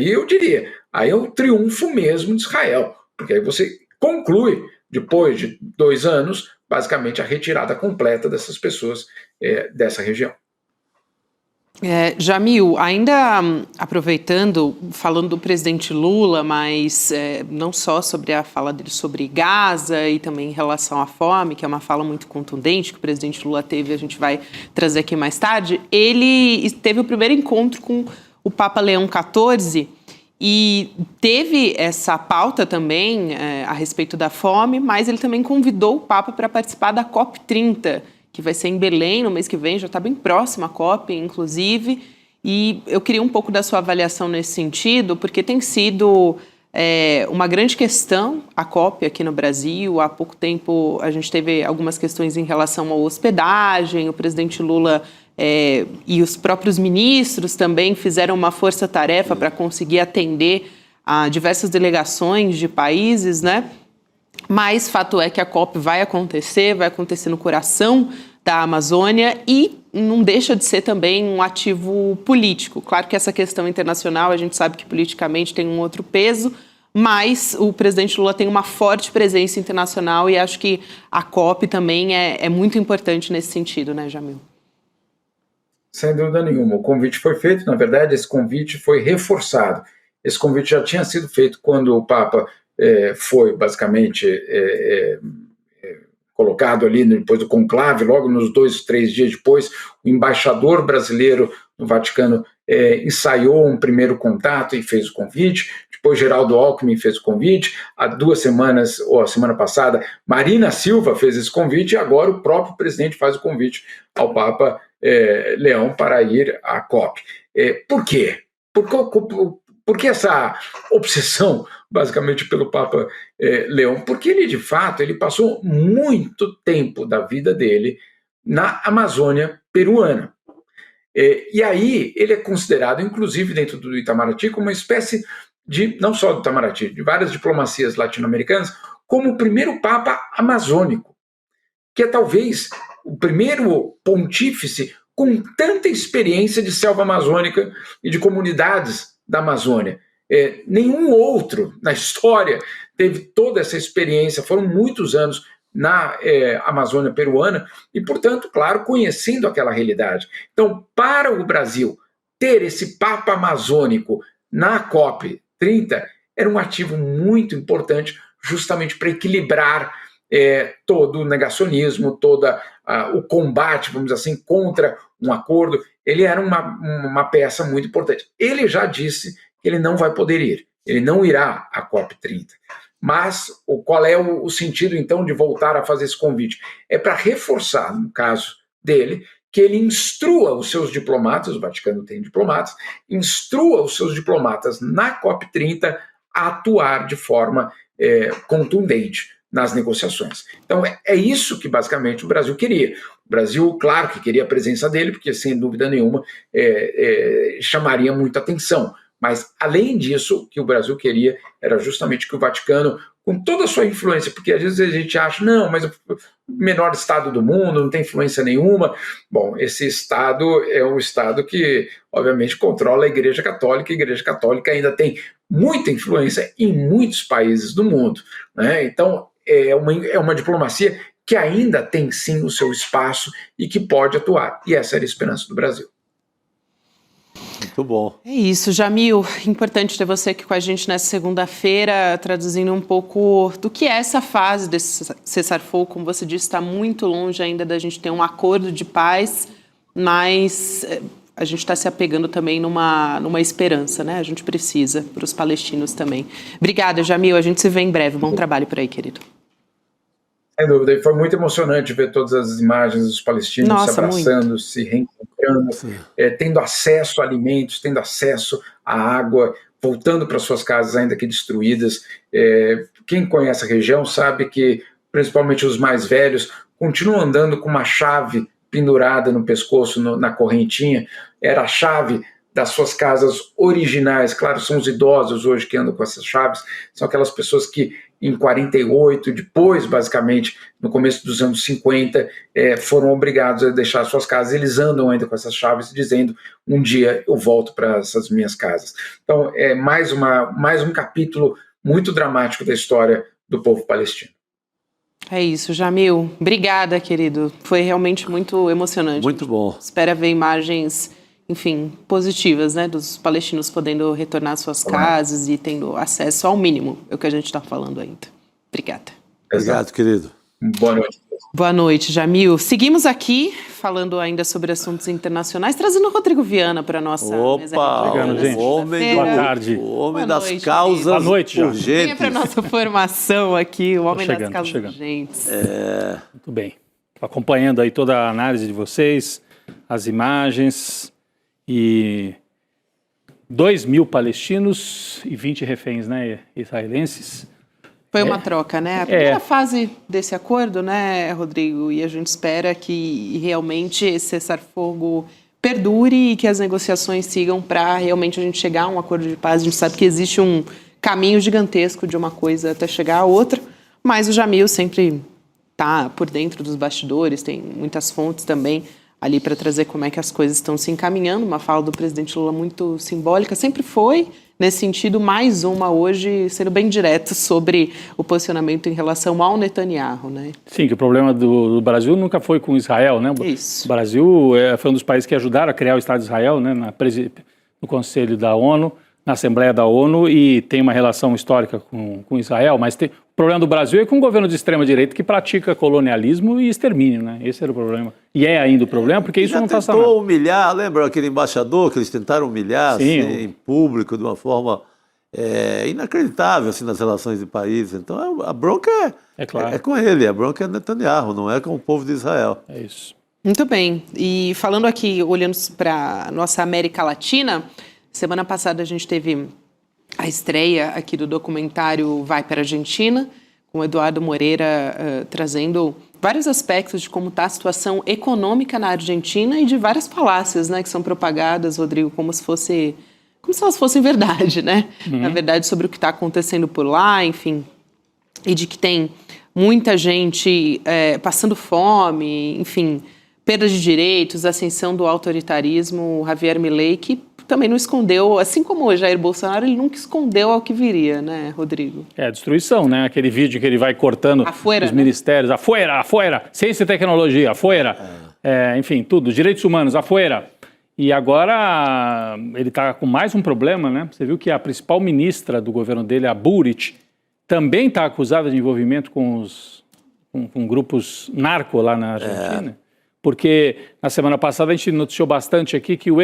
eu diria, aí é o triunfo mesmo de Israel, porque aí você conclui, depois de 2 anos, basicamente a retirada completa dessas pessoas dessa região. Jamil, ainda aproveitando, falando do presidente Lula, mas não só sobre a fala dele sobre Gaza e também em relação à fome, que é uma fala muito contundente que o presidente Lula teve, a gente vai trazer aqui mais tarde, ele teve o primeiro encontro com o Papa Leão XIV e teve essa pauta também a respeito da fome, mas ele também convidou o Papa para participar da COP30, que vai ser em Belém no mês que vem, já está bem próxima a COP, inclusive, e eu queria um pouco da sua avaliação nesse sentido, porque tem sido uma grande questão a COP aqui no Brasil. Há pouco tempo a gente teve algumas questões em relação à hospedagem, o presidente Lula e os próprios ministros também fizeram uma força-tarefa para conseguir atender a diversas delegações de países, né? Mas fato é que a COP vai acontecer no coração da Amazônia e não deixa de ser também um ativo político. Claro que essa questão internacional, a gente sabe que politicamente tem um outro peso, mas o presidente Lula tem uma forte presença internacional e acho que a COP também é muito importante nesse sentido, né, Jamil? Sem dúvida nenhuma. O convite foi feito, na verdade, esse convite foi reforçado. Esse convite já tinha sido feito quando o Papa foi basicamente colocado ali depois do conclave, logo nos 2, 3 dias depois, o embaixador brasileiro no Vaticano ensaiou um primeiro contato e fez o convite, depois Geraldo Alckmin fez o convite, há 2 semanas, ou a semana passada, Marina Silva fez esse convite e agora o próprio presidente faz o convite ao Papa Leão para ir à COP. Por quê? Por que essa obsessão, basicamente, pelo Papa Leão? Porque ele, de fato, ele passou muito tempo da vida dele na Amazônia peruana. E aí ele é considerado, inclusive dentro do Itamaraty, como uma espécie de, não só do Itamaraty, de várias diplomacias latino-americanas, como o primeiro Papa amazônico, que é talvez o primeiro pontífice com tanta experiência de selva amazônica e de comunidades da Amazônia. Nenhum outro na história teve toda essa experiência, foram muitos anos na Amazônia peruana e, portanto, claro, conhecendo aquela realidade. Então, para o Brasil ter esse Papa amazônico na COP30 era um ativo muito importante justamente para equilibrar todo o negacionismo, todo o combate, vamos dizer assim, contra um acordo. Ele era uma peça muito importante. Ele já disse que ele não vai poder ir, ele não irá à COP30. Mas qual é o sentido, então, de voltar a fazer esse convite? É para reforçar, no caso dele, que ele instrua os seus diplomatas, o Vaticano tem diplomatas, instrua os seus diplomatas na COP30 a atuar de forma contundente nas negociações. Então, é isso que, basicamente, o Brasil queria. O Brasil, claro que queria a presença dele, porque, sem dúvida nenhuma, chamaria muita atenção. Mas, além disso, o que o Brasil queria era justamente que o Vaticano com toda a sua influência, porque às vezes a gente acha, não, mas o menor estado do mundo, não tem influência nenhuma. Bom, esse estado é um estado que, obviamente, controla a Igreja Católica, e a Igreja Católica ainda tem muita influência em muitos países do mundo, né? Então, é uma diplomacia que ainda tem, sim, o seu espaço e que pode atuar. E essa era a esperança do Brasil. Muito bom. É isso, Jamil. Importante ter você aqui com a gente nessa segunda-feira, traduzindo um pouco do que é essa fase desse cessar-fogo. Como você disse, está muito longe ainda da gente ter um acordo de paz, mas a gente está se apegando também numa esperança, né? A gente precisa, para os palestinos também. Obrigada, Jamil. A gente se vê em breve. Bom trabalho por aí, querido. Sem dúvida, e foi muito emocionante ver todas as imagens dos palestinos se abraçando, muito. Se reencontrando, tendo acesso a alimentos, tendo acesso à água, voltando para suas casas ainda que destruídas. Quem conhece a região sabe que, principalmente os mais velhos, continuam andando com uma chave pendurada no pescoço, na correntinha. Era a chave das suas casas originais. Claro, são os idosos hoje que andam com essas chaves, são aquelas pessoas que em 48, depois, basicamente, no começo dos anos 50, foram obrigados a deixar suas casas. Eles andam ainda com essas chaves, dizendo, um dia eu volto para essas minhas casas. Então, é mais um capítulo muito dramático da história do povo palestino. É isso, Jamil. Obrigada, querido. Foi realmente muito emocionante. Muito bom. Espera ver imagens, enfim, positivas, né, dos palestinos podendo retornar às suas casas e tendo acesso ao mínimo, é o que a gente está falando ainda. Obrigada. Obrigado, querido. Boa noite. Boa noite, Jamil. Seguimos aqui, falando ainda sobre assuntos internacionais, trazendo o Rodrigo Viana para a nossa mesa. Chegando, homem, boa tarde. O homem das causas boa noite, urgentes. Venha para a nossa formação aqui, o homem das causas urgentes. Muito bem. Estou acompanhando aí toda a análise de vocês, as imagens... E 2.000 palestinos e 20 reféns, né, israelenses. Foi uma troca, né? A primeira fase desse acordo, né, Rodrigo? E a gente espera que realmente esse cessar-fogo perdure e que as negociações sigam para realmente a gente chegar a um acordo de paz. A gente sabe que existe um caminho gigantesco de uma coisa até chegar a outra, mas o Jamil sempre está por dentro dos bastidores, tem muitas fontes também ali para trazer como é que as coisas estão se encaminhando. Uma fala do presidente Lula muito simbólica, sempre foi nesse sentido, mais uma hoje, sendo bem direto sobre o posicionamento em relação ao Netanyahu, né? Sim, que o problema do Brasil nunca foi com Israel, né? Isso. O Brasil foi um dos países que ajudaram a criar o Estado de Israel, né? No Conselho da ONU, na Assembleia da ONU, e tem uma relação histórica com Israel, mas o problema do Brasil é com um governo de extrema-direita que pratica colonialismo e extermínio, né? Esse era o problema. E é ainda o problema, porque isso não está sanado. Tentou humilhar, lembra aquele embaixador que eles tentaram humilhar assim, em público, de uma forma inacreditável assim, nas relações de países. Então a bronca é com ele, a bronca é Netanyahu, não é com o povo de Israel. É isso. Muito bem. E falando aqui, olhando para a nossa América Latina, semana passada a gente teve a estreia aqui do documentário Vai para a Argentina, com o Eduardo Moreira trazendo vários aspectos de como está a situação econômica na Argentina e de várias falácias, né, que são propagadas, Rodrigo, como se elas fossem verdade, né? Na verdade, sobre o que está acontecendo por lá, enfim, e de que tem muita gente passando fome, enfim, perda de direitos, ascensão do autoritarismo. O Javier Milei, que também não escondeu, assim como o Jair Bolsonaro, ele nunca escondeu ao que viria, né, Rodrigo? É a destruição, né? Aquele vídeo que ele vai cortando os ministérios, afuera, ciência e tecnologia, afuera, enfim, tudo, direitos humanos, afuera. E agora ele está com mais um problema, né? Você viu que a principal ministra do governo dele, a Bullrich, também está acusada de envolvimento com grupos narco lá na Argentina. Porque na semana passada a gente noticiou bastante aqui que o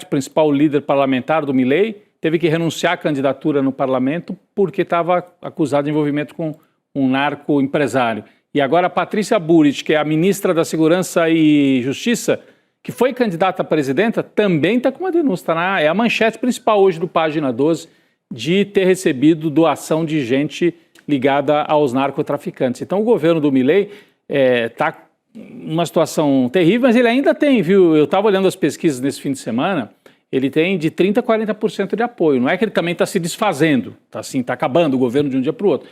principal líder parlamentar do Milei teve que renunciar à candidatura no parlamento porque estava acusado de envolvimento com um narco-empresário. E agora a Patrícia Bullrich, que é a ministra da Segurança e Justiça, que foi candidata a presidenta, também está com uma denúncia. É a manchete principal hoje do Página 12 de ter recebido doação de gente ligada aos narcotraficantes. Então o governo do Milei está uma situação terrível, mas ele ainda tem, viu? Eu estava olhando as pesquisas nesse fim de semana, ele tem de 30% a 40% de apoio. Não é que ele também está se desfazendo, está acabando o governo de um dia para o outro.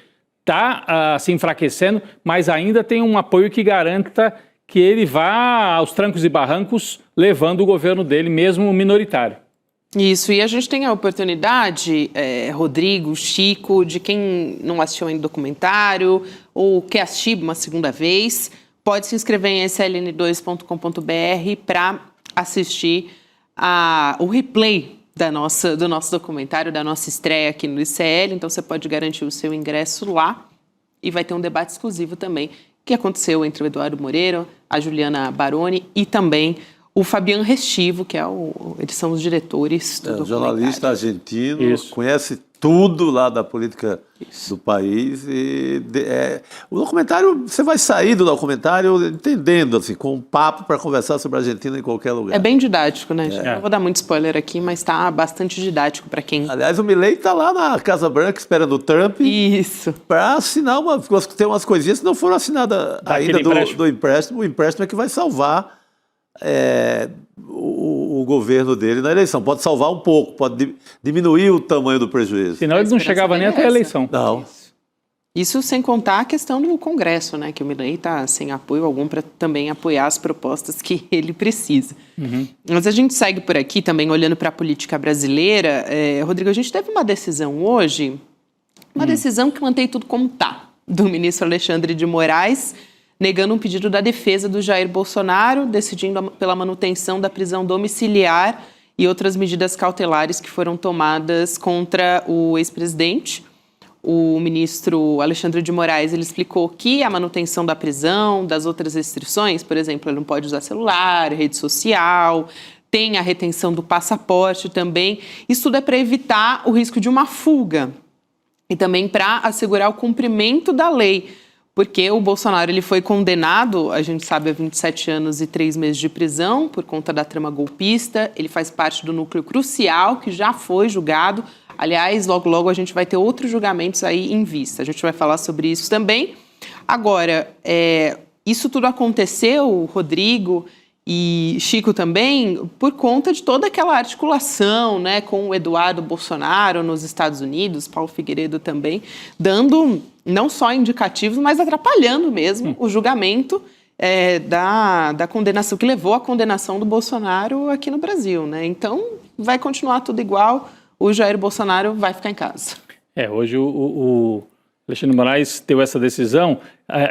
está se enfraquecendo, mas ainda tem um apoio que garanta que ele vá aos trancos e barrancos levando o governo dele, mesmo minoritário. Isso, e a gente tem a oportunidade, Rodrigo, Chico, de quem não assistiu ainda o documentário ou quer assistir uma segunda vez, pode se inscrever em sln2.com.br para assistir o replay do nosso documentário, da nossa estreia aqui no ICL. Então você pode garantir o seu ingresso lá e vai ter um debate exclusivo também que aconteceu entre o Eduardo Moreira, a Juliana Baroni e também o Fabian Restivo, que eles são os diretores do documentário. Jornalista argentino, conhece tudo lá da política do país. O documentário, você vai sair do documentário entendendo, assim, com um papo para conversar sobre a Argentina em qualquer lugar. É bem didático, né? Não vou dar muito spoiler aqui, mas está bastante didático para quem... Aliás, o Milei está lá na Casa Branca esperando o Trump para assinar tem umas coisinhas que não foram assinadas ainda do empréstimo. O empréstimo é que vai salvar o governo dele na eleição. Pode salvar um pouco, pode diminuir o tamanho do prejuízo. Senão ele não chegava nem até a eleição. Não. Isso sem contar a questão do Congresso, né? Que o Milei está sem apoio algum para também apoiar as propostas que ele precisa. Mas a gente segue por aqui também olhando para a política brasileira. Rodrigo, a gente teve uma decisão hoje, uma decisão que mantém tudo como está, do ministro Alexandre de Moraes, negando um pedido da defesa do Jair Bolsonaro, decidindo pela manutenção da prisão domiciliar e outras medidas cautelares que foram tomadas contra o ex-presidente. O ministro Alexandre de Moraes ele explicou que a manutenção da prisão, das outras restrições, por exemplo, ele não pode usar celular, rede social, tem a retenção do passaporte também. Isso tudo é para evitar o risco de uma fuga e também para assegurar o cumprimento da lei. Porque o Bolsonaro ele foi condenado, a gente sabe, a 27 anos e 3 meses de prisão por conta da trama golpista. Ele faz parte do núcleo crucial que já foi julgado. Aliás, logo, logo a gente vai ter outros julgamentos aí em vista. A gente vai falar sobre isso também. Agora, isso tudo aconteceu, Rodrigo e Chico também, por conta de toda aquela articulação, né, com o Eduardo Bolsonaro nos Estados Unidos, Paulo Figueiredo também, dando não só indicativos, mas atrapalhando mesmo o julgamento da condenação, que levou à condenação do Bolsonaro aqui no Brasil, né? Então, vai continuar tudo igual, o Jair Bolsonaro vai ficar em casa. Hoje o Alexandre de Moraes deu essa decisão,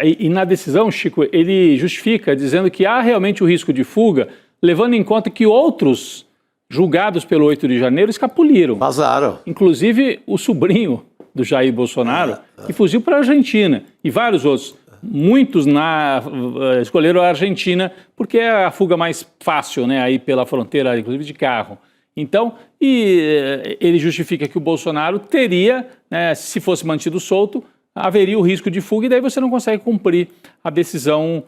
e na decisão, Chico, ele justifica dizendo que há realmente o risco de fuga, levando em conta que outros julgados pelo 8 de janeiro escapuliram. Vazaram. Inclusive o sobrinho do Jair Bolsonaro, que fugiu para a Argentina, e vários outros. Muitos escolheram a Argentina porque é a fuga mais fácil, né, aí pela fronteira, inclusive de carro. Então, ele justifica que o Bolsonaro teria, né, se fosse mantido solto, haveria o risco de fuga e daí você não consegue cumprir a decisão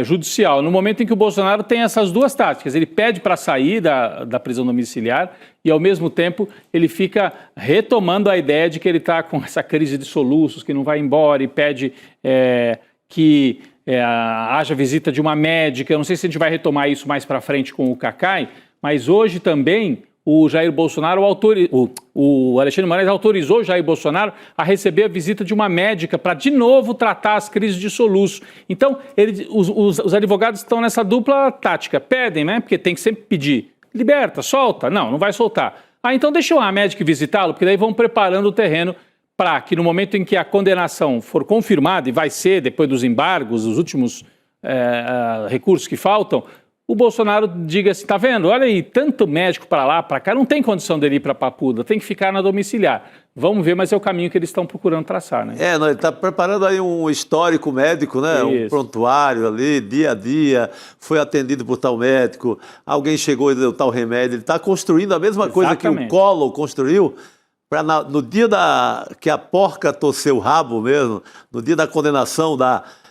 judicial. No momento em que o Bolsonaro tem essas duas táticas, ele pede para sair da prisão domiciliar e, ao mesmo tempo, ele fica retomando a ideia de que ele está com essa crise de soluços, que não vai embora e pede que haja visita de uma médica. Eu não sei se a gente vai retomar isso mais para frente com o Cacai, mas hoje também o Jair Bolsonaro, o Alexandre de Moraes autorizou o Jair Bolsonaro a receber a visita de uma médica para, de novo, tratar as crises de soluço. Então, os advogados estão nessa dupla tática. Pedem, né? Porque tem que sempre pedir. Liberta, solta. Não vai soltar. Então deixa a médica visitá-lo, porque daí vão preparando o terreno para que no momento em que a condenação for confirmada, e vai ser depois dos embargos, os últimos recursos que faltam, o Bolsonaro diga assim, tá vendo? Olha aí, tanto médico para lá, para cá, não tem condição dele ir para Papuda, tem que ficar na domiciliar. Vamos ver, mas é o caminho que eles estão procurando traçar, né? Ele está preparando aí um histórico médico, né? Isso. Um prontuário ali, dia a dia, foi atendido por tal médico, alguém chegou e deu tal remédio, ele está construindo a mesma coisa que o Collor construiu, para no dia que a porca torceu o rabo mesmo, no dia da condenação,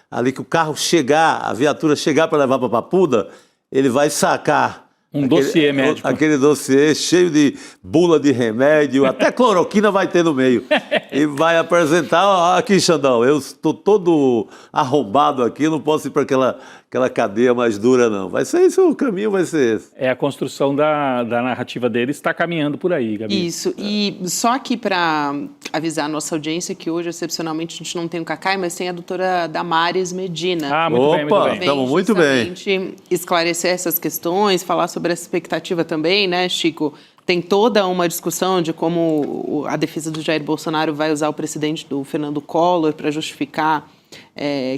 ali que o carro chegar, a viatura chegar para levar para Papuda, ele vai sacar dossiê médico. Aquele dossiê cheio de bula de remédio, até cloroquina vai ter no meio. E vai apresentar, aqui, Xandão, eu estou todo arrombado aqui, não posso ir para aquela cadeia mais dura, não. Vai ser isso, o caminho vai ser esse. A construção da narrativa dele está caminhando por aí, Gabi. Isso, e só aqui para avisar a nossa audiência que hoje, excepcionalmente, a gente não tem o Cacai, mas tem a doutora Damares Medina. Muito bem, muito bem. Estamos muito bem. Esclarecer essas questões, falar sobre essa expectativa também, né, Chico? Tem toda uma discussão de como a defesa do Jair Bolsonaro vai usar o precedente do Fernando Collor para justificar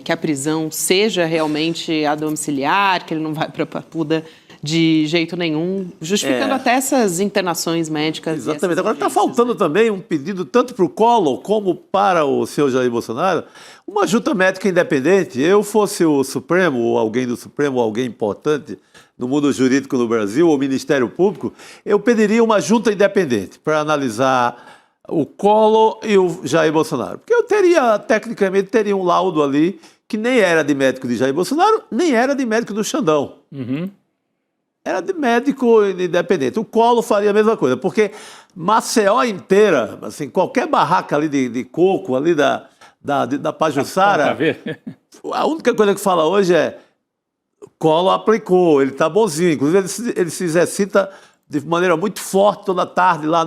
que a prisão seja realmente a domiciliar, que ele não vai para a Papuda de jeito nenhum, justificando até essas internações médicas. Exatamente. Agora está faltando também um pedido tanto para o Collor como para o senhor Jair Bolsonaro, uma junta médica independente. Eu fosse o Supremo, ou alguém do Supremo, ou alguém importante no mundo jurídico no Brasil, ou Ministério Público, eu pediria uma junta independente para analisar o Collor e o Jair Bolsonaro. Porque eu tecnicamente, teria um laudo ali que nem era de médico de Jair Bolsonaro, nem era de médico do Xandão. Era de médico independente. O Collor faria a mesma coisa, porque Maceió inteira, assim, qualquer barraca ali de coco, ali da Pajuçara, a única coisa que fala hoje é Collor aplicou, ele está bonzinho. Inclusive, ele se exercita de maneira muito forte toda tarde. Lá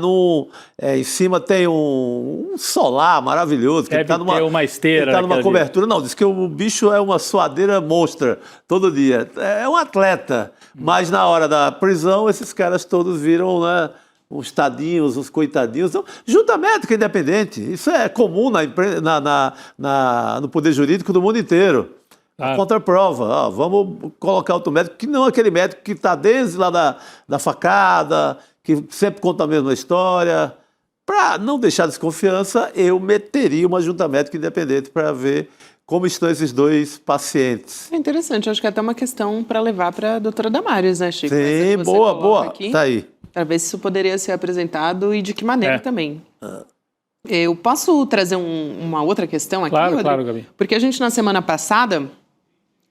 em cima tem um solar maravilhoso. Deve ter uma esteira. Ele está numa cobertura. Não, diz que o bicho é uma suadeira monstra todo dia. É um atleta. Mas na hora da prisão, esses caras todos viram, né, uns tadinhos, uns coitadinhos. Então, junta médica independente. Isso é comum no poder jurídico do mundo inteiro. A contraprova, vamos colocar outro médico, que não aquele médico que está desde lá da facada, que sempre conta a mesma história. Para não deixar desconfiança, eu meteria uma junta médica independente para ver como estão esses dois pacientes. É interessante, acho que é até uma questão para levar para a doutora Damares, né, Chico? Sim, boa, está aí. Para ver se isso poderia ser apresentado e de que maneira também. Eu posso trazer uma outra questão aqui, Rodrigo? Claro, Gabi. Porque a gente, na semana passada,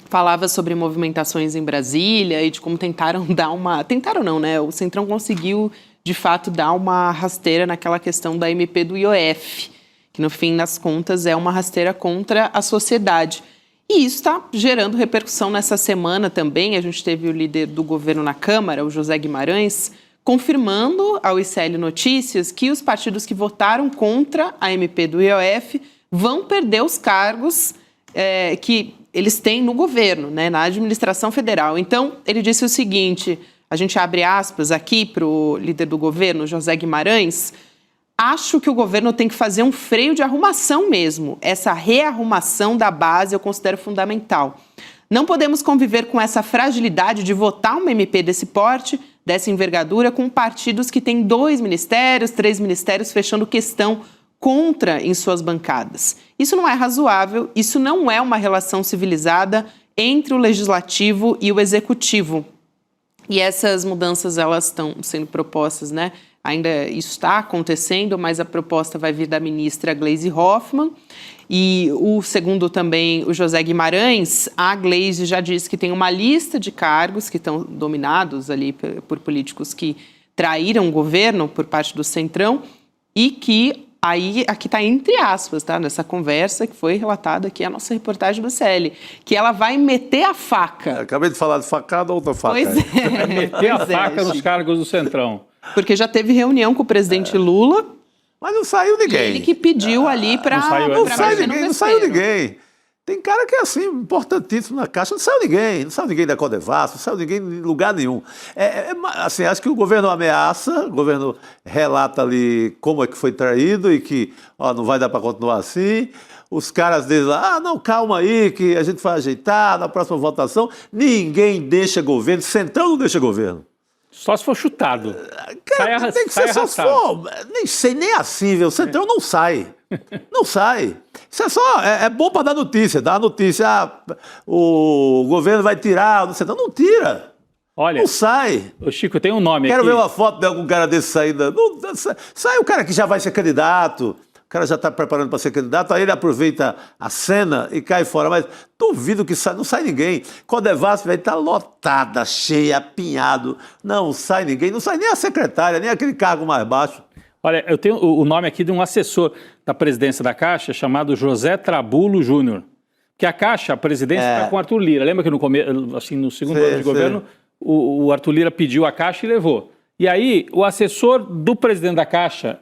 falava sobre movimentações em Brasília e de como tentaram dar uma... Tentaram não, né? O Centrão conseguiu, de fato, dar uma rasteira naquela questão da MP do IOF, que, no fim das contas, é uma rasteira contra a sociedade. E isso está gerando repercussão nessa semana também. A gente teve o líder do governo na Câmara, o José Guimarães, confirmando ao ICL Notícias que os partidos que votaram contra a MP do IOF vão perder os cargos que eles têm no governo, né, na administração federal. Então, ele disse o seguinte, a gente abre aspas aqui para o líder do governo, José Guimarães: acho que o governo tem que fazer um freio de arrumação mesmo. Essa rearrumação da base eu considero fundamental. Não podemos conviver com essa fragilidade de votar uma MP desse porte, dessa envergadura, com partidos que têm 2 ministérios, 3 ministérios fechando questão contra em suas bancadas. Isso não é razoável, isso não é uma relação civilizada entre o legislativo e o executivo. E essas mudanças, elas estão sendo propostas, né? Ainda isso está acontecendo, mas a proposta vai vir da ministra Gleisi Hoffmann. E segundo também o José Guimarães, a Gleisi já disse que tem uma lista de cargos que estão dominados ali por políticos que traíram o governo por parte do Centrão e que aí, aqui está entre aspas, tá? Nessa conversa que foi relatada aqui a nossa reportagem do CL, que ela vai meter a faca. Acabei de falar de facada, outra faca. Pois é. Vai meter a faca nos cargos do Centrão. Porque já teve reunião com o presidente Lula. Mas não saiu ninguém. E ele que pediu ali para... Não saiu ninguém. Tem cara que é assim, importantíssimo na Caixa. Não saiu ninguém da Codevasf, não saiu ninguém em lugar nenhum. Assim, acho que o governo ameaça, o governo relata ali como é que foi traído e que não vai dar para continuar assim. Os caras deles lá, não, calma aí, que a gente vai ajeitar na próxima votação. Ninguém deixa governo, Centrão não deixa governo. Só se for chutado. Cara, tem que ser só se for. Nem assim, viu? O Centrão não sai. Não sai. Isso é bom para dar notícia. Dar notícia, o governo vai tirar do Centrão. Não tira. Olha, não sai. O Chico, tem um nome Quero aqui. ver uma foto de algum cara desse saindo. Sai o cara que já vai ser candidato. O cara já está preparando para ser candidato, aí ele aproveita a cena e cai fora. Mas duvido que não sai ninguém. Codevasf vai estar lotada, cheia, apinhado. Não sai ninguém, não sai nem a secretária, nem aquele cargo mais baixo. Olha, eu tenho o nome aqui de um assessor da presidência da Caixa chamado José Trabulo Júnior, que a Caixa, a presidência, está com o Arthur Lira. Lembra que no segundo ano de governo, o Arthur Lira pediu a Caixa e levou. E aí, o assessor do presidente da Caixa,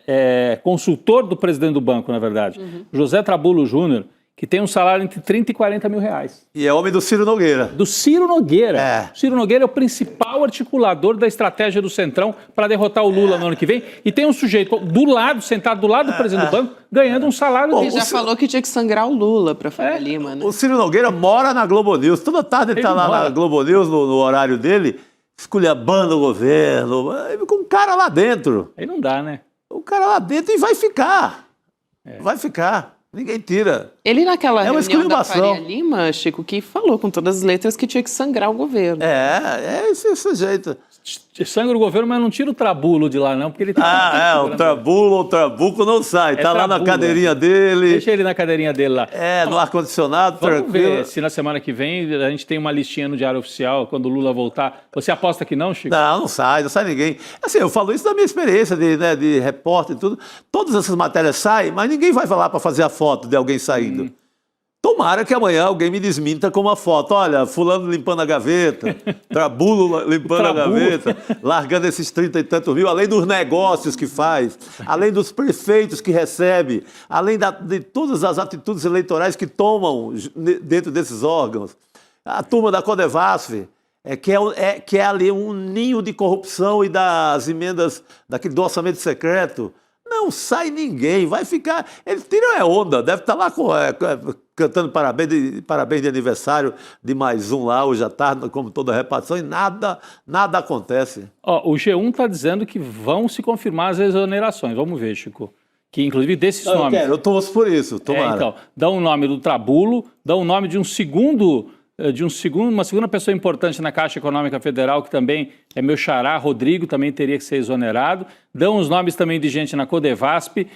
consultor do presidente do banco, na verdade, José Trabulo Júnior, que tem um salário entre 30 e 40 mil reais. E é homem do Ciro Nogueira. Do Ciro Nogueira. O Ciro Nogueira é o principal articulador da estratégia do Centrão para derrotar o Lula no ano que vem. E tem um sujeito sentado do lado do presidente do banco, ganhando um salário dele. Ele já falou que tinha que sangrar o Lula para Faria Lima, né? O Ciro Nogueira mora na Globo News. Toda tarde ele está lá na Globo News, no horário dele, esculhambando o governo, com um cara lá dentro. Aí não dá, né? O cara lá dentro e vai ficar. Vai ficar. Ninguém tira. Ele naquela reunião da Faria Lima, Chico, que falou com todas as letras que tinha que sangrar o governo. Esse jeito. Sangra o governo, mas não tira o Trabulo de lá, não, porque ele o Trabulo ou o Trabuco não sai. Tá lá na cadeirinha dele. Deixa ele na cadeirinha dele lá. No ar-condicionado, tranquilo. Vamos ver se na semana que vem a gente tem uma listinha no Diário Oficial, quando o Lula voltar. Você aposta que não, Chico? Não sai ninguém. Assim, eu falo isso da minha experiência de repórter e tudo. Todas essas matérias saem, mas ninguém vai lá para fazer a foto de alguém saindo. Tomara que amanhã alguém me desminta com uma foto. Olha, fulano limpando a gaveta, Trabulo limpando a gaveta, largando esses 30 e tantos mil, além dos negócios que faz, além dos prefeitos que recebe, além de todas as atitudes eleitorais que tomam dentro desses órgãos. A turma da Codevasf, que é ali um ninho de corrupção e das emendas do orçamento secreto. Não sai ninguém, vai ficar... Eles tiram onda, deve estar lá cantando parabéns de aniversário de mais um lá, hoje à tarde, como toda a repartição, e nada acontece. O G1 está dizendo que vão se confirmar as exonerações. Vamos ver, Chico. Que inclusive desses nomes... Eu torço por isso, tomara. Então, dá um nome do Trabulo, dá um nome de uma segunda pessoa importante na Caixa Econômica Federal, que também é meu xará, Rodrigo, também teria que ser exonerado. Dão os nomes também de gente na Codevasp,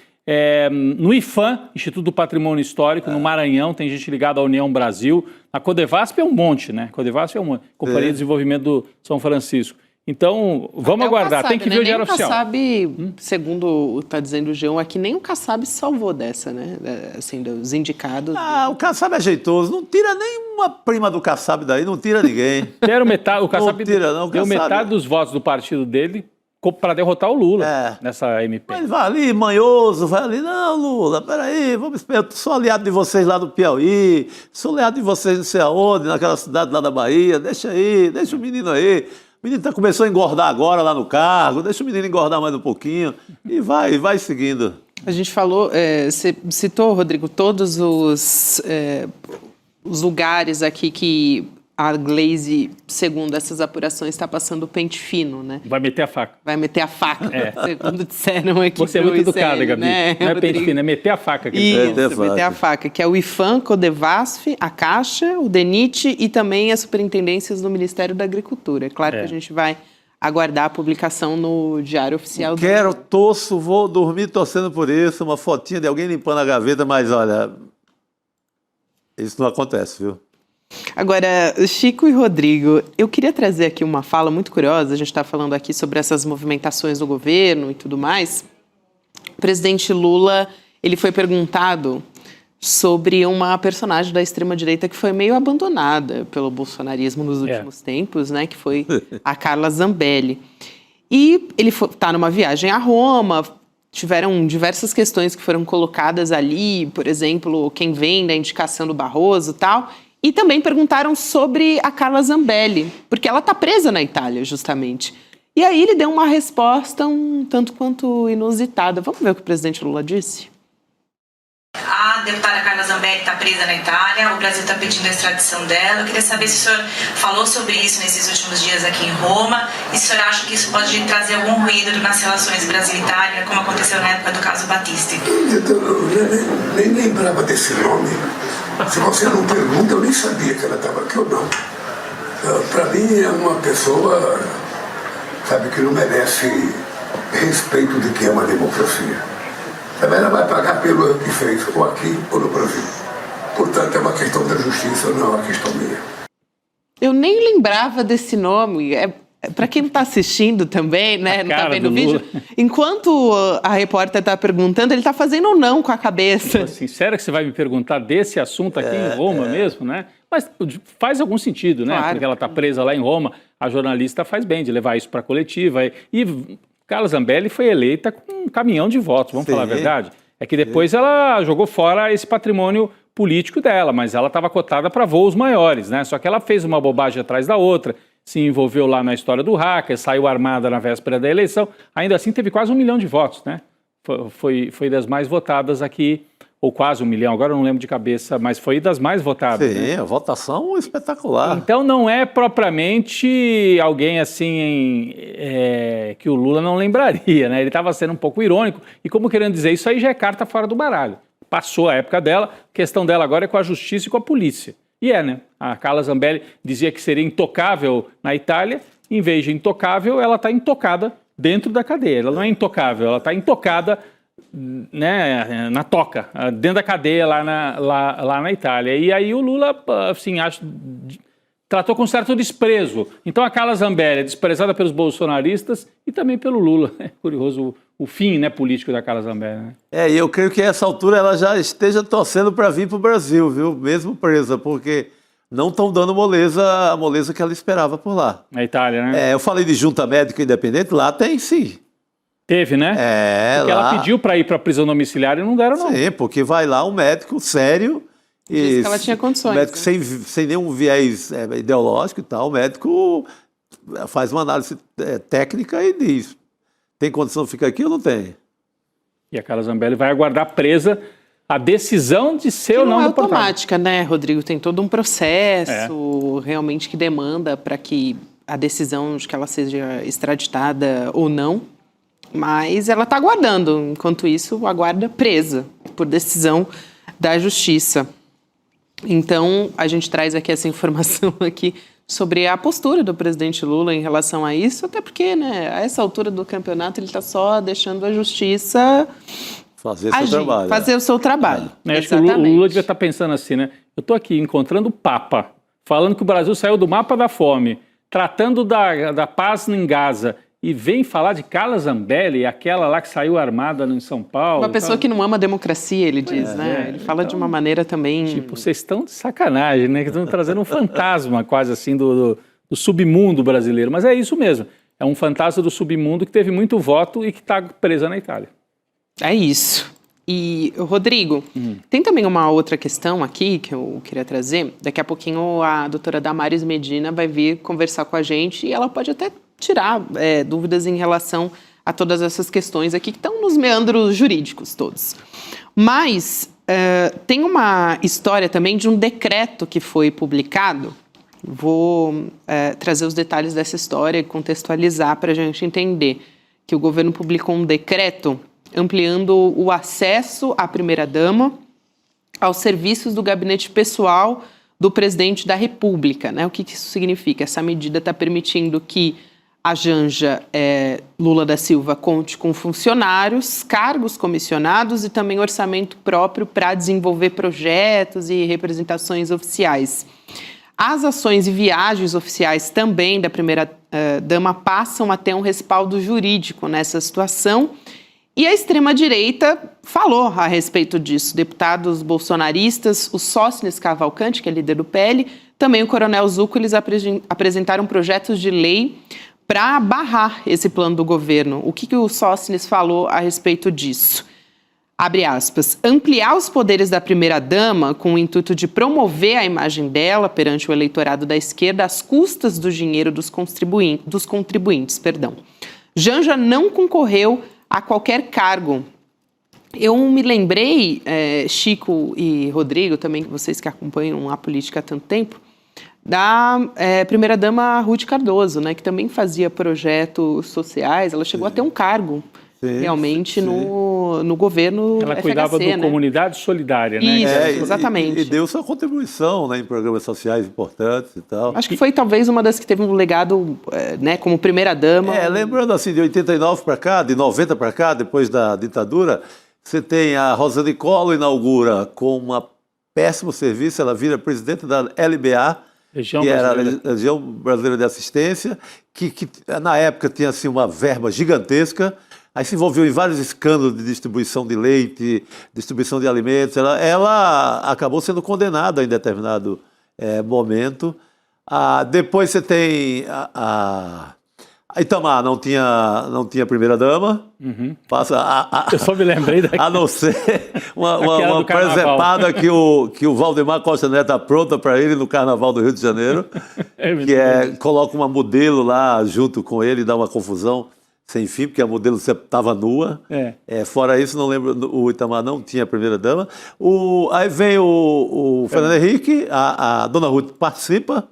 no IFAM, Instituto do Patrimônio Histórico, no Maranhão, tem gente ligada à União Brasil. A Codevasp é um monte, né? Codevasp é uma Companhia de Desenvolvimento do São Francisco. Então, vamos aguardar. Tem que ver o Diário Oficial. Nem o Kassab, segundo está dizendo o G1 aqui, nem o Kassab se salvou dessa, né? Assim, dos indicados. O Kassab é jeitoso. Não tira nenhuma prima do Kassab daí, não tira ninguém. O Kassab deu metade dos votos do partido dele para derrotar o Lula nessa MP. Mas vai ali, manhoso, vai ali. Não, Lula, peraí, vamos esperar. Eu sou aliado de vocês lá do Piauí, sou aliado de vocês não sei aonde, naquela cidade lá da Bahia. Deixa o menino aí. O menino começou a engordar agora lá no cargo, deixa o menino engordar mais um pouquinho e vai seguindo. A gente falou, você citou, Rodrigo, todos os lugares aqui que a Glaze, segundo essas apurações, está passando pente fino, né? Vai meter a faca. Vai meter a faca, segundo disseram aqui. Você é muito educada, Gabi. Né, não é pente fino, é meter a faca. Isso, meter a faca, que é o IFAM, Codevasf, a Caixa, o DENIT e também as superintendências do Ministério da Agricultura. É claro que a gente vai aguardar a publicação no Diário Oficial. Vou dormir torcendo por isso, uma fotinha de alguém limpando a gaveta, mas olha, isso não acontece, viu? Agora, Chico e Rodrigo, eu queria trazer aqui uma fala muito curiosa. A gente está falando aqui sobre essas movimentações do governo e tudo mais. O presidente Lula, ele foi perguntado sobre uma personagem da extrema-direita que foi meio abandonada pelo bolsonarismo nos últimos tempos, né? Que foi a Carla Zambelli. E ele está numa viagem a Roma. Tiveram diversas questões que foram colocadas ali, por exemplo, quem vem da indicação do Barroso e tal. E também perguntaram sobre a Carla Zambelli, porque ela está presa na Itália, justamente. E aí ele deu uma resposta um tanto quanto inusitada. Vamos ver o que o presidente Lula disse? A deputada Carla Zambelli está presa na Itália, o Brasil está pedindo a extradição dela. Eu queria saber se o senhor falou sobre isso nesses últimos dias aqui em Roma e se o senhor acha que isso pode trazer algum ruído nas relações Brasil-Itália, como aconteceu na época do caso Battisti. Eu nem lembrava desse nome. Se você não pergunta, eu nem sabia que ela estava aqui ou não. Para mim é uma pessoa, sabe, que não merece respeito de que é uma democracia. Também ela vai pagar pelo que fez, ou aqui ou no Brasil. Portanto, é uma questão da justiça, não é uma questão minha. Eu nem lembrava desse nome. Para quem não está assistindo também, né, não está vendo o vídeo, Lula. Enquanto a repórter está perguntando, ele está fazendo um não com a cabeça. Assim, sério que você vai me perguntar desse assunto aqui em Roma mesmo, né? Mas faz algum sentido, né? Claro. Porque ela está presa lá em Roma, a jornalista faz bem de levar isso para a coletiva. E Carla Zambelli foi eleita com um caminhão de votos, vamos falar a verdade. É que depois ela jogou fora esse patrimônio político dela, mas ela estava cotada para voos maiores, né? Só que ela fez uma bobagem atrás da outra, se envolveu lá na história do hacker, saiu armada na véspera da eleição, ainda assim teve quase 1 milhão de votos, né? Foi das mais votadas aqui, ou quase 1 milhão, agora eu não lembro de cabeça, mas foi das mais votadas. Sim, né? a votação espetacular. Então não é propriamente alguém assim que o Lula não lembraria, né? Ele estava sendo um pouco irônico, e como querendo dizer, isso aí já é carta fora do baralho. Passou a época dela, a questão dela agora é com a justiça e com a polícia. E né? A Carla Zambelli dizia que seria intocável na Itália, em vez de intocável, ela está intocada dentro da cadeia. Ela não é intocável, ela está intocada, né, na toca, dentro da cadeia lá na Itália. E aí o Lula, assim, tratou com certo desprezo. Então a Carla Zambelli é desprezada pelos bolsonaristas e também pelo Lula. É curioso o fim, né, político da Carla Zambelli. Né? E eu creio que a essa altura ela já esteja torcendo para vir para o Brasil, viu? Mesmo presa, porque não estão dando a moleza que ela esperava por lá. Na Itália, né? Eu falei de junta médica independente, lá tem sim. Teve, né? Porque lá... ela pediu para ir para a prisão domiciliar e não deram, não. Sim, porque vai lá um médico sério. Diz que ela tinha condições. Um médico sem nenhum viés ideológico e tal. O médico faz uma análise técnica e diz: tem condição de ficar aqui ou não tem? E a Carla Zambelli vai aguardar presa a decisão de ser ou não é deportada. automática, né, Rodrigo? Tem todo um processo realmente que demanda para que a decisão de que ela seja extraditada ou não. Mas ela está aguardando. Enquanto isso, aguarda presa por decisão da Justiça. Então, a gente traz aqui essa informação aqui sobre a postura do presidente Lula em relação a isso, até porque, né, a essa altura do campeonato, ele está só deixando a Justiça fazer o seu trabalho. Acho que o Lula devia estar pensando assim, né? Eu estou aqui encontrando o Papa, falando que o Brasil saiu do mapa da fome, tratando da paz em Gaza, e vem falar de Carla Zambelli, aquela lá que saiu armada em São Paulo. Uma pessoa que não ama a democracia, ele diz, né? Ele fala de uma maneira também... Tipo, vocês estão de sacanagem, né? Que estão trazendo um fantasma quase assim do submundo brasileiro. Mas é isso mesmo. É um fantasma do submundo que teve muito voto e que está presa na Itália. É isso. E, Rodrigo, tem também uma outra questão aqui que eu queria trazer. Daqui a pouquinho a doutora Damares Medina vai vir conversar com a gente e ela pode até tirar dúvidas em relação a todas essas questões aqui que estão nos meandros jurídicos todos. Mas tem uma história também de um decreto que foi publicado. Vou trazer os detalhes dessa história e contextualizar para a gente entender que o governo publicou um decreto ampliando o acesso à primeira-dama aos serviços do gabinete pessoal do presidente da República. Né? O que isso significa? Essa medida está permitindo que a Janja Lula da Silva conte com funcionários, cargos comissionados e também orçamento próprio para desenvolver projetos e representações oficiais. As ações e viagens oficiais também da primeira-dama passam a ter um respaldo jurídico nessa situação. E a extrema-direita falou a respeito disso. Deputados bolsonaristas, o Sócrates Cavalcante, que é líder do PL, também o Coronel Zucco, eles apresentaram projetos de lei para barrar esse plano do governo. O que o Sócrates falou a respeito disso? Abre aspas, ampliar os poderes da primeira-dama com o intuito de promover a imagem dela perante o eleitorado da esquerda às custas do dinheiro dos contribuintes. Janja não concorreu a qualquer cargo. Eu me lembrei, Chico e Rodrigo, também vocês que acompanham a política há tanto tempo, da primeira-dama Ruth Cardoso, né, que também fazia projetos sociais. Ela chegou a ter um cargo, realmente, no governo Ela FHC, cuidava do Comunidade Solidária, né? Isso, exatamente. E deu sua contribuição, né, em programas sociais importantes e tal. Acho que foi talvez uma das que teve um legado, né, como primeira-dama. Lembrando assim, de 89 para cá, de 90 para cá, depois da ditadura, você tem a Rosane Collor inaugura com um péssimo serviço, ela vira presidente da LBA, Legião que era a Brasileira. Legião Brasileira de Assistência, que na época tinha assim, uma verba gigantesca, aí se envolveu em vários escândalos de distribuição de leite, distribuição de alimentos. Ela acabou sendo condenada em determinado momento. Depois você tem a Itamar, não tinha primeira-dama. Uhum. Passa Eu só me lembrei daqui. a não ser uma do carnaval. presepada que o Valdemar Costa Neto está pronta para ele no Carnaval do Rio de Janeiro, coloca uma modelo lá junto com ele, dá uma confusão sem fim, porque a modelo sempre estava nua. Fora isso, não lembro, o Itamar não tinha primeira-dama. Aí vem o Fernando Henrique, a Dona Ruth participa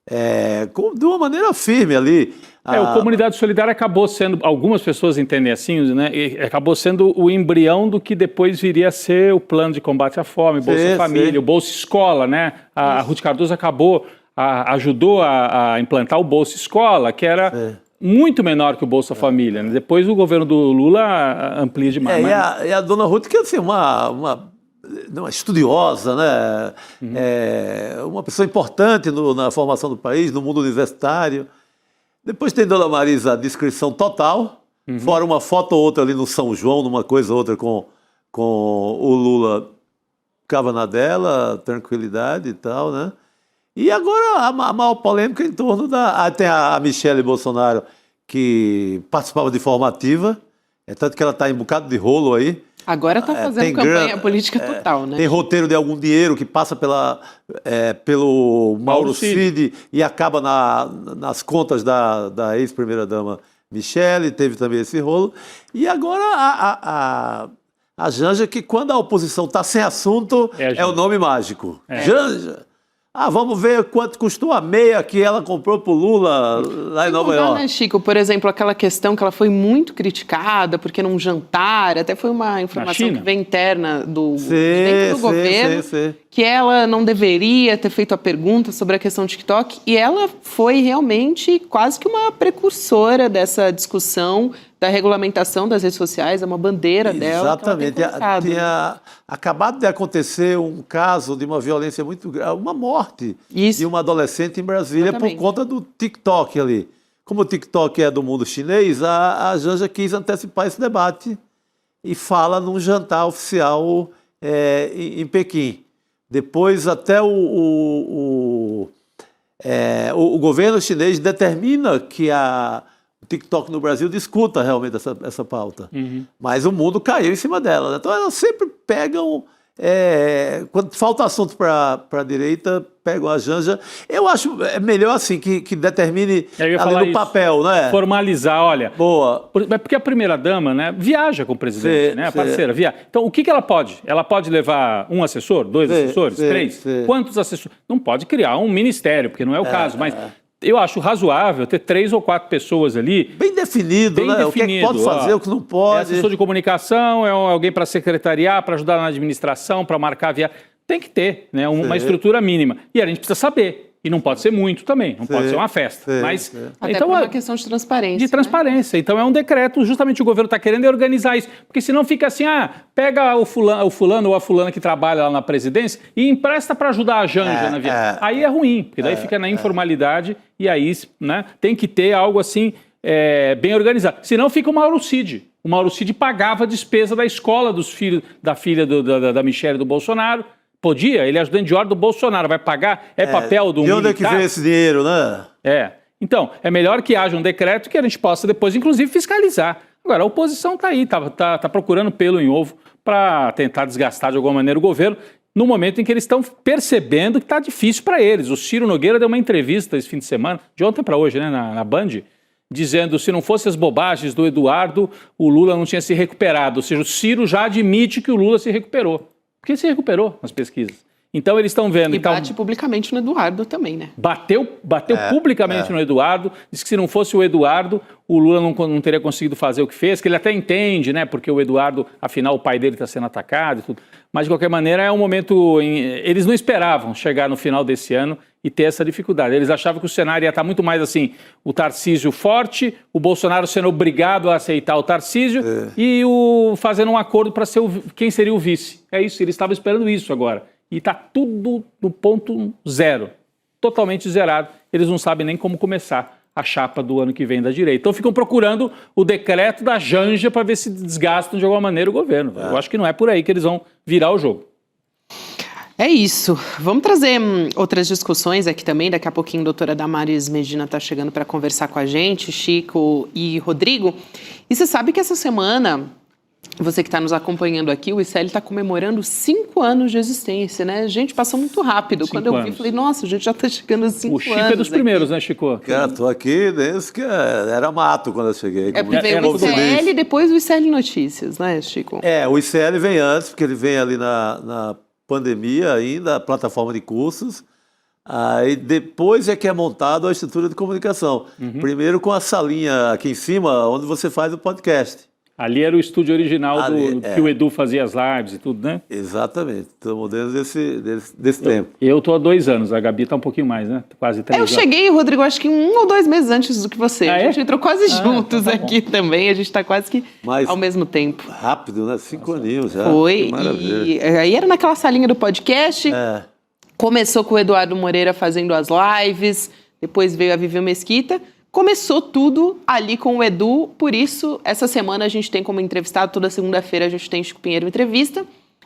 de uma maneira firme ali. O Comunidade Solidária acabou sendo, algumas pessoas entendem assim, né? Acabou sendo o embrião do que depois viria a ser o plano de combate à fome, Bolsa Família, o Bolsa Escola, né? A Ruth Cardoso ajudou a implantar o Bolsa Escola, que era muito menor que o Bolsa Família, né? Depois o governo do Lula amplia demais. E a Dona Ruth, que é assim, uma estudiosa, né? Uma pessoa importante na formação do país, no mundo universitário. Depois tem Dona Marisa, a discrição total, fora uma foto ou outra ali no São João, numa coisa ou outra com o Lula, ficava na dela, tranquilidade e tal, né? E agora a maior polêmica em torno tem a Michele Bolsonaro, que participava de formativa, tanto que ela está em um bocado de rolo aí. Agora está fazendo campanha política total, né? Tem roteiro de algum dinheiro que passa pelo Mauro Cid e acaba nas contas da ex-primeira-dama Michele, teve também esse rolo. E agora a Janja, que quando a oposição está sem assunto, é o nome mágico. Janja! Vamos ver quanto custou a meia que ela comprou pro Lula lá em Nova York. Né, Chico? Por exemplo, aquela questão que ela foi muito criticada, porque num jantar, até foi uma informação que vem interna dentro do governo, que ela não deveria ter feito a pergunta sobre a questão do TikTok, e ela foi realmente quase que uma precursora dessa discussão da regulamentação das redes sociais, é uma bandeira dela. Exatamente. Tinha acabado de acontecer um caso de uma violência muito grave, uma morte de uma adolescente em Brasília por conta do TikTok ali. Como o TikTok é do mundo chinês, a Janja quis antecipar esse debate e fala num jantar oficial em Pequim. Depois até o governo chinês determina que o TikTok no Brasil discuta realmente essa pauta. Mas o mundo caiu em cima dela, né? Então elas sempre pegam, quando falta assunto para a direita, pegam a Janja. Eu acho melhor assim, que determine ali no papel, né? Formalizar, olha. Boa. Porque a primeira-dama, né, viaja com o presidente, né? A parceira, viaja. Então, o que ela pode? Ela pode levar um assessor, dois assessores, três? Quantos assessores? Não pode criar um ministério, porque não é o caso, mas eu acho razoável ter 3 ou 4 pessoas ali. Bem definido, né? O que é que pode fazer, o que não pode. É assessor de comunicação, é alguém para secretariar, para ajudar na administração, para marcar a viagem. Tem que ter, né, uma estrutura mínima. E a gente precisa saber. E não pode ser muito também, não pode ser uma festa. Mas, até então, por uma questão de transparência. De transparência. Né? Então é um decreto, justamente o governo está querendo organizar isso. Porque senão fica assim, pega o fulano ou a fulana que trabalha lá na presidência e empresta para ajudar a Janja na viagem. Aí é ruim, porque daí fica na informalidade e aí, né, tem que ter algo assim bem organizado. Senão fica o Mauro Cid. O Mauro Cid pagava a despesa da escola dos filhos, da filha da Michele e do Bolsonaro. Podia, ele é ajudante de ordem do Bolsonaro, vai pagar, papel do militar. De onde é que vem esse dinheiro, né? Então, é melhor que haja um decreto que a gente possa depois, inclusive, fiscalizar. Agora, a oposição está aí, tá procurando pelo em ovo para tentar desgastar de alguma maneira o governo, no momento em que eles estão percebendo que está difícil para eles. O Ciro Nogueira deu uma entrevista esse fim de semana, de ontem para hoje, né, na Band, dizendo se não fossem as bobagens do Eduardo, o Lula não tinha se recuperado. Ou seja, o Ciro já admite que o Lula se recuperou. Porque se recuperou nas pesquisas. Então eles estão vendo... E bate publicamente no Eduardo também, né? Bateu publicamente no Eduardo, disse que se não fosse o Eduardo, o Lula não teria conseguido fazer o que fez, que ele até entende, né? Porque o Eduardo, afinal, o pai dele está sendo atacado e tudo. Mas, de qualquer maneira, é um momento... Eles não esperavam chegar no final desse ano e ter essa dificuldade. Eles achavam que o cenário ia estar muito mais assim, o Tarcísio forte, o Bolsonaro sendo obrigado a aceitar o Tarcísio e fazendo um acordo para ser quem seria o vice. É isso, eles estavam esperando isso agora. E está tudo no ponto zero. totalmente zerado. Eles não sabem nem como começar a chapa do ano que vem da direita. Então ficam procurando o decreto da Janja para ver se desgastam de alguma maneira o governo. Eu acho que não é por aí que eles vão virar o jogo. É isso. Vamos trazer outras discussões aqui também. Daqui a pouquinho a doutora Damares Medina está chegando para conversar com a gente, Chico e Rodrigo. E você sabe que essa semana, você que está nos acompanhando aqui, o ICL está comemorando 5 anos de existência, né? Gente, passou muito rápido. Quando eu vi, falei, nossa, a gente já está chegando a 5 anos. O Chico é dos primeiros, né, Chico? Cara, tô aqui desde que era mato quando eu cheguei. É porque veio o ICL e depois o ICL Notícias, né, Chico? O ICL vem antes, porque ele vem ali na pandemia ainda, a plataforma de cursos. Aí depois é que é montado a estrutura de comunicação. Primeiro com a salinha aqui em cima, onde você faz o podcast. Ali era o estúdio original que o Edu fazia as lives e tudo, né? Exatamente. Estamos dentro desse tempo. Eu estou há 2 anos, a Gabi está um pouquinho mais, né? Quase 3 anos. Eu cheguei, Rodrigo, acho que 1 ou 2 meses antes do que você. A gente entrou quase juntos então aqui também, a gente está quase que ao mesmo tempo. Rápido, né? 5 aninhos já. Foi, e aí era naquela salinha do podcast, começou com o Eduardo Moreira fazendo as lives, depois veio a Vivian Mesquita. Começou tudo ali com o Edu, por isso, essa semana a gente tem como entrevistado, toda segunda-feira a gente tem Chico Pinheiro Entrevista.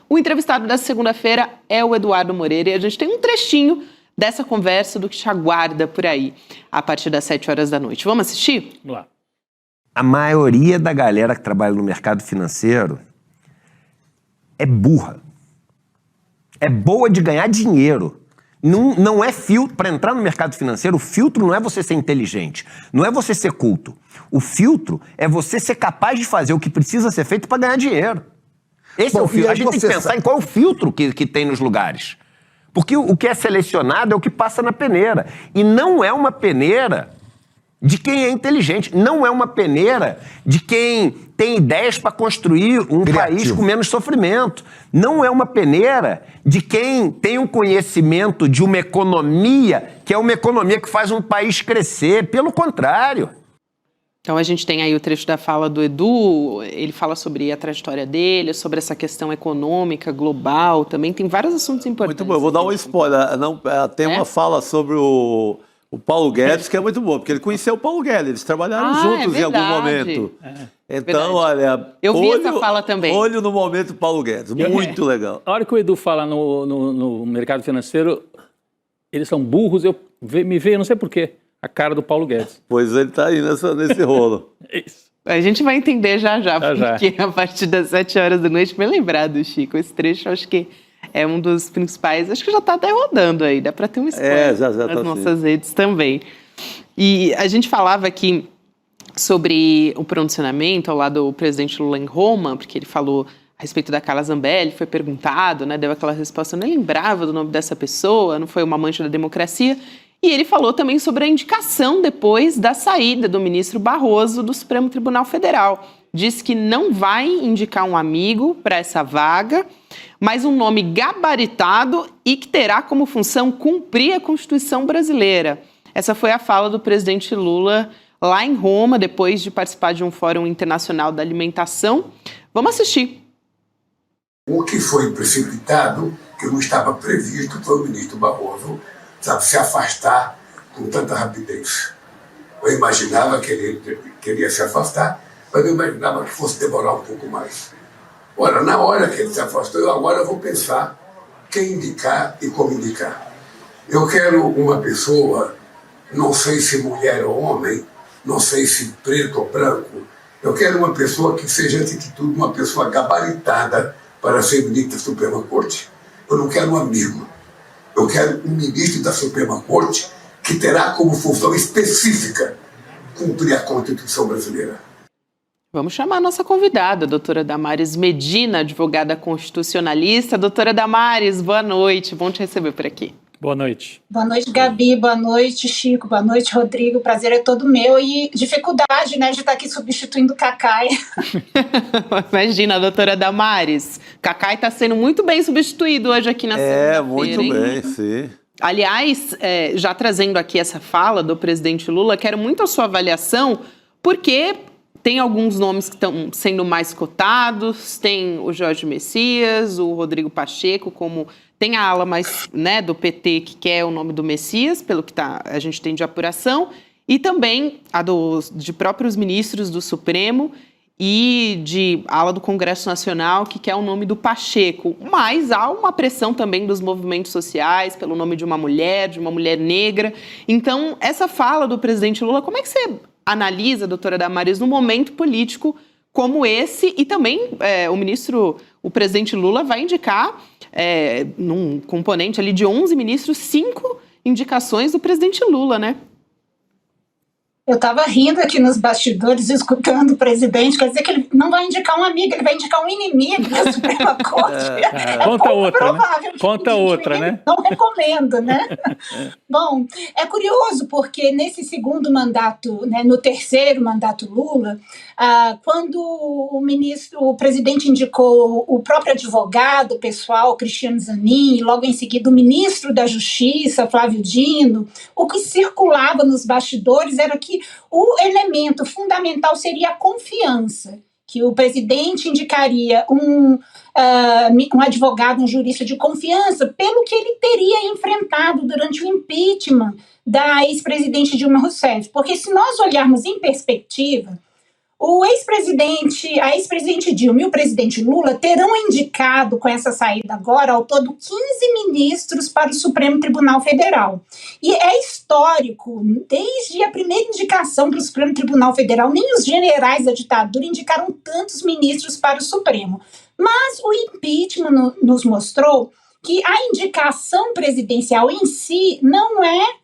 O entrevistado dessa segunda-feira é o Eduardo Moreira e a gente tem um trechinho dessa conversa do que te aguarda por aí, a partir das 7 horas da noite. Vamos assistir? Vamos lá. A maioria da galera que trabalha no mercado financeiro é burra. É boa de ganhar dinheiro. Não é filtro. Para entrar no mercado financeiro, o filtro não é você ser inteligente, não é você ser culto. O filtro é você ser capaz de fazer o que precisa ser feito para ganhar dinheiro. Esse é o filtro. A gente tem que pensar em qual é o filtro que tem nos lugares. Porque o que é selecionado é o que passa na peneira. E não é uma peneira de quem é inteligente. Não é uma peneira de quem tem ideias para construir um país com menos sofrimento. Não é uma peneira de quem tem um conhecimento de uma economia que é uma economia que faz um país crescer. Pelo contrário. Então a gente tem aí o trecho da fala do Edu, ele fala sobre a trajetória dele, sobre essa questão econômica, global, também tem vários assuntos importantes. Muito bom, eu vou dar um spoiler. Tem uma fala sobre o Paulo Guedes, que é muito bom, porque ele conheceu o Paulo Guedes, eles trabalharam juntos em algum momento. Então, olha, eu vi essa fala também. Olho no momento Paulo Guedes, muito legal. A hora que o Edu fala no mercado financeiro, eles são burros, me veio, não sei porquê, a cara do Paulo Guedes. Pois ele está aí nesse rolo. Isso. A gente vai entender já, porque a partir das 7 horas da noite, bem lembrado, Chico, esse trecho acho que é um dos principais, acho que já está até rodando aí, dá para ter um spoiler nas nossas redes também. E a gente falava aqui sobre o pronunciamento ao lado do presidente Lula em Roma, porque ele falou a respeito da Carla Zambelli, foi perguntado, né, deu aquela resposta, eu nem lembrava do nome dessa pessoa, não foi uma amante da democracia. E ele falou também sobre a indicação depois da saída do ministro Barroso do Supremo Tribunal Federal. Disse que não vai indicar um amigo para essa vaga, mas um nome gabaritado e que terá como função cumprir a Constituição brasileira. Essa foi a fala do presidente Lula lá em Roma, depois de participar de um Fórum Internacional da Alimentação. Vamos assistir. O que foi precipitado, que não estava previsto, foi o ministro Barroso se afastar com tanta rapidez. Eu imaginava que ele queria se afastar, mas eu imaginava que fosse demorar um pouco mais. Ora, na hora que ele se afastou, eu agora vou pensar quem indicar e como indicar. Eu quero uma pessoa, não sei se mulher ou homem, não sei se preto ou branco, eu quero uma pessoa que seja, antes de tudo, uma pessoa gabaritada para ser ministro da Suprema Corte. Eu não quero um amigo. Eu quero um ministro da Suprema Corte que terá como função específica cumprir a Constituição brasileira. Vamos chamar a nossa convidada, a doutora Damares Medina, advogada constitucionalista. Doutora Damares, boa noite, bom te receber por aqui. Boa noite. Boa noite, Gabi, boa noite, Chico, boa noite, Rodrigo, o prazer é todo meu e dificuldade, né, de estar aqui substituindo o Cacai. Imagina, doutora Damares, Cacai está sendo muito bem substituído hoje aqui na segunda-feira. Muito bem, sim. Aliás, já trazendo aqui essa fala do presidente Lula, quero muito a sua avaliação, porque tem alguns nomes que estão sendo mais cotados, tem o Jorge Messias, o Rodrigo Pacheco, tem a ala mais, né, do PT que quer o nome do Messias, pelo que a gente tem de apuração, e também a de próprios ministros do Supremo e de ala do Congresso Nacional que quer o nome do Pacheco. Mas há uma pressão também dos movimentos sociais pelo nome de uma mulher negra. Então, essa fala do presidente Lula, como é que você analisa, doutora Damares, num momento político como esse? E também o presidente Lula vai indicar, num componente ali de 11 ministros, 5 indicações do presidente Lula, né? Eu estava rindo aqui nos bastidores, escutando o presidente, quer dizer que ele não vai indicar um amigo, ele vai indicar um inimigo na Suprema Corte. Conta outra, né? Conta outra, né? Não recomendo, né? Bom, é curioso porque nesse segundo mandato, né, no terceiro mandato Lula, quando o presidente indicou o próprio advogado pessoal, Cristiano Zanin, e logo em seguida o ministro da Justiça, Flávio Dino, o que circulava nos bastidores era que o elemento fundamental seria a confiança, que o presidente indicaria um advogado, um jurista de confiança, pelo que ele teria enfrentado durante o impeachment da ex-presidente Dilma Rousseff. Porque se nós olharmos em perspectiva, a ex-presidente Dilma e o presidente Lula terão indicado, com essa saída agora, ao todo 15 ministros para o Supremo Tribunal Federal. E é histórico, desde a primeira indicação para o Supremo Tribunal Federal, nem os generais da ditadura indicaram tantos ministros para o Supremo. Mas o impeachment nos mostrou que a indicação presidencial em si não é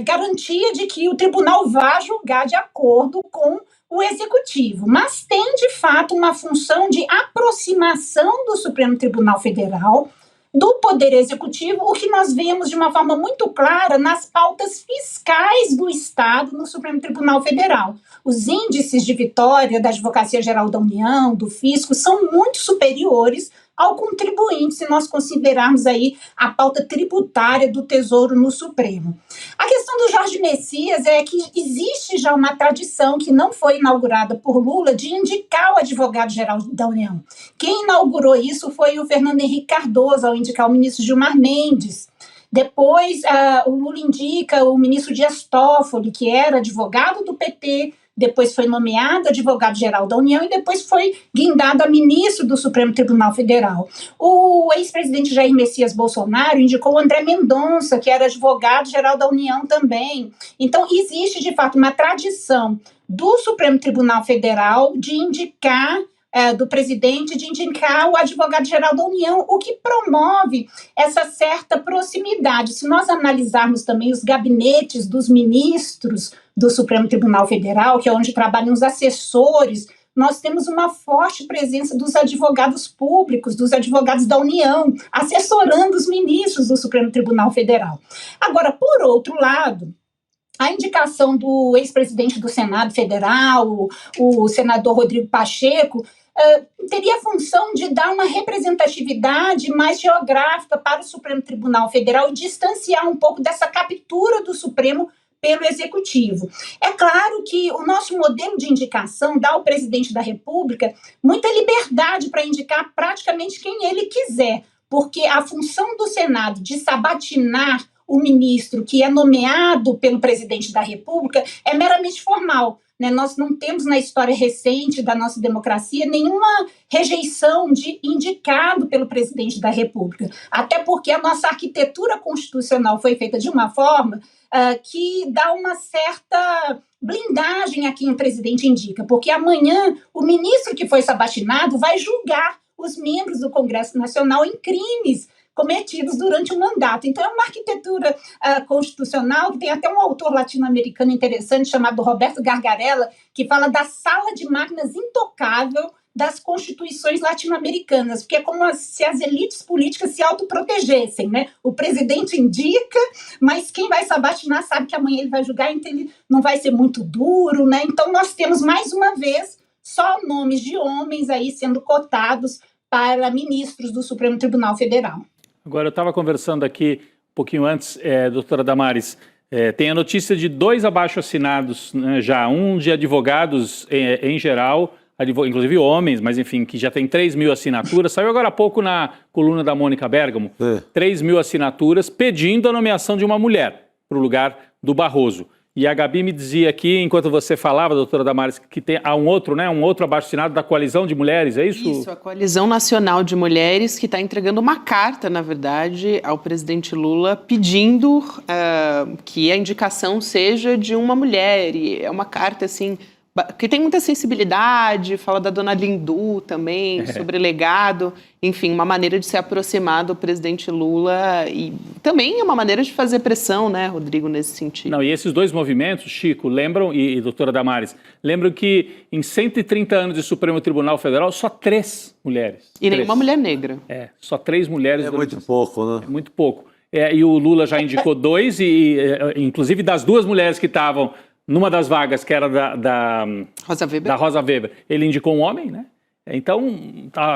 garantia de que o tribunal vá julgar de acordo com o executivo, mas tem de fato uma função de aproximação do Supremo Tribunal Federal do Poder Executivo, o que nós vemos de uma forma muito clara nas pautas fiscais do Estado no Supremo Tribunal Federal. Os índices de vitória da Advocacia Geral da União, do Fisco, são muito superiores ao contribuinte, se nós considerarmos aí a pauta tributária do Tesouro no Supremo. A questão do Jorge Messias é que existe já uma tradição que não foi inaugurada por Lula de indicar o advogado-geral da União. Quem inaugurou isso foi o Fernando Henrique Cardoso, ao indicar o ministro Gilmar Mendes. Depois, o Lula indica o ministro Dias Toffoli, que era advogado do PT, depois foi nomeado advogado-geral da União e depois foi guindado a ministro do Supremo Tribunal Federal. O ex-presidente Jair Messias Bolsonaro indicou o André Mendonça, que era advogado-geral da União também. Então, existe, de fato, uma tradição do Supremo Tribunal Federal de indicar do presidente de indicar o advogado-geral da União, o que promove essa certa proximidade. Se nós analisarmos também os gabinetes dos ministros do Supremo Tribunal Federal, que é onde trabalham os assessores, nós temos uma forte presença dos advogados públicos, dos advogados da União, assessorando os ministros do Supremo Tribunal Federal. Agora, por outro lado, a indicação do ex-presidente do Senado Federal, o senador Rodrigo Pacheco, teria a função de dar uma representatividade mais geográfica para o Supremo Tribunal Federal e distanciar um pouco dessa captura do Supremo pelo Executivo. É claro que o nosso modelo de indicação dá ao presidente da República muita liberdade para indicar praticamente quem ele quiser, porque a função do Senado de sabatinar o ministro que é nomeado pelo presidente da República é meramente formal. Nós não temos na história recente da nossa democracia nenhuma rejeição de indicado pelo presidente da República, até porque a nossa arquitetura constitucional foi feita de uma forma que dá uma certa blindagem a quem o presidente indica, porque amanhã o ministro que foi sabatinado vai julgar os membros do Congresso Nacional em crimes cometidos durante o mandato. Então, é uma arquitetura constitucional que tem até um autor latino-americano interessante chamado Roberto Gargarella, que fala da sala de máquinas intocável das constituições latino-americanas, porque é como se as elites políticas se autoprotegessem, né? O presidente indica, mas quem vai sabatinar sabe que amanhã ele vai julgar, então ele não vai ser muito duro, né? Então, nós temos, mais uma vez, só nomes de homens aí sendo cotados para ministros do Supremo Tribunal Federal. Agora, eu estava conversando aqui um pouquinho antes, doutora Damares, Tem a notícia de 2 abaixo-assinados, né, já, um de advogados em geral, inclusive homens, mas enfim, que já tem 3 mil assinaturas, saiu agora há pouco na coluna da Mônica Bergamo, 3 mil assinaturas pedindo a nomeação de uma mulher para o lugar do Barroso. E a Gabi me dizia aqui, enquanto você falava, doutora Damares, que há um outro abaixo-assinado da Coalizão de Mulheres, é isso? Isso, a Coalizão Nacional de Mulheres, que está entregando uma carta, na verdade, ao presidente Lula, pedindo que a indicação seja de uma mulher. E é uma carta, assim, que tem muita sensibilidade, fala da dona Lindu também, sobre legado, enfim, uma maneira de se aproximar do presidente Lula e também é uma maneira de fazer pressão, né, Rodrigo, nesse sentido. Não, e esses 2 movimentos, Chico, lembram, e doutora Damares, lembram que em 130 anos de Supremo Tribunal Federal, só 3 mulheres. E nenhuma mulher negra. Só 3 mulheres. É muito pouco, né? É muito pouco. E o Lula já indicou 2, inclusive das 2 mulheres que estavam numa das vagas, que era da Rosa Weber, ele indicou um homem, né? Então,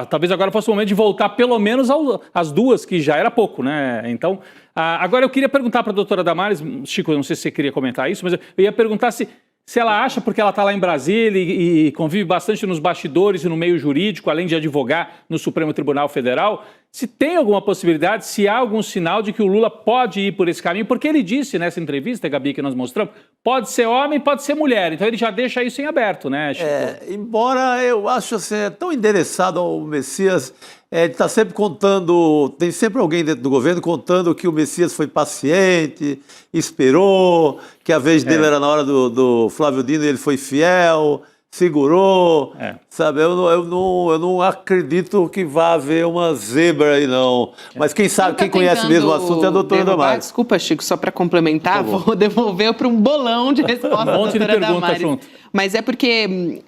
talvez agora fosse o momento de voltar pelo menos às 2, que já era pouco, né? Então, agora eu queria perguntar para a doutora Damares, Chico, eu não sei se você queria comentar isso, mas eu ia perguntar se ela acha, porque ela está lá em Brasília e convive bastante nos bastidores e no meio jurídico, além de advogar no Supremo Tribunal Federal, se tem alguma possibilidade, se há algum sinal de que o Lula pode ir por esse caminho, porque ele disse nessa entrevista, Gabi, que nós mostramos, pode ser homem, pode ser mulher, então ele já deixa isso em aberto, né, Chico? Embora eu acho assim, tão endereçado ao Messias, ele está sempre contando, tem sempre alguém dentro do governo contando que o Messias foi paciente, esperou, que a vez dele era na hora do Flávio Dino e ele foi fiel, segurou, sabe? Eu não acredito que vá haver uma zebra aí, não. Mas quem sabe, quem conhece mesmo o assunto é a doutora Damares. Desculpa, Chico, só para complementar, vou devolver para um bolão de resposta da doutora Damares. Mas é porque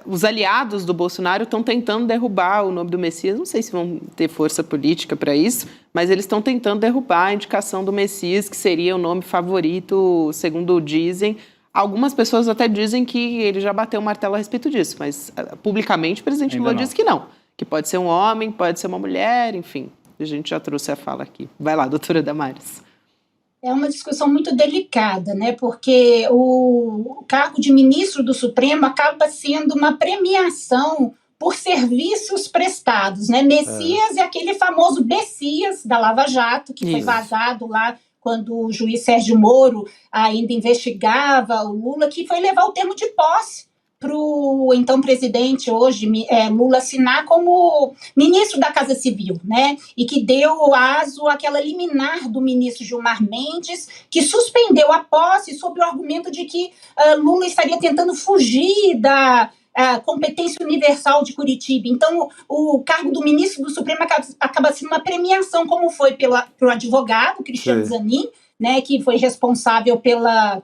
os aliados do Bolsonaro estão tentando derrubar o nome do Messias. Não sei se vão ter força política para isso, mas eles estão tentando derrubar a indicação do Messias, que seria o nome favorito, segundo dizem. Algumas pessoas até dizem que ele já bateu o martelo a respeito disso, mas publicamente o presidente Lula disse que não. Que pode ser um homem, pode ser uma mulher, enfim. A gente já trouxe a fala aqui. Vai lá, doutora Damares. É uma discussão muito delicada, né? Porque o cargo de ministro do Supremo acaba sendo uma premiação por serviços prestados, né? Messias é aquele famoso Bessias da Lava Jato, que foi vazado lá quando o juiz Sérgio Moro ainda investigava o Lula, que foi levar o termo de posse para o então presidente hoje, Lula, assinar como ministro da Casa Civil, né? E que deu aso àquela liminar do ministro Gilmar Mendes, que suspendeu a posse sob o argumento de que Lula estaria tentando fugir da competência universal de Curitiba. Então, o cargo do ministro do Supremo acaba sendo uma premiação, como foi pelo advogado Cristiano Zanin, né, que foi responsável pela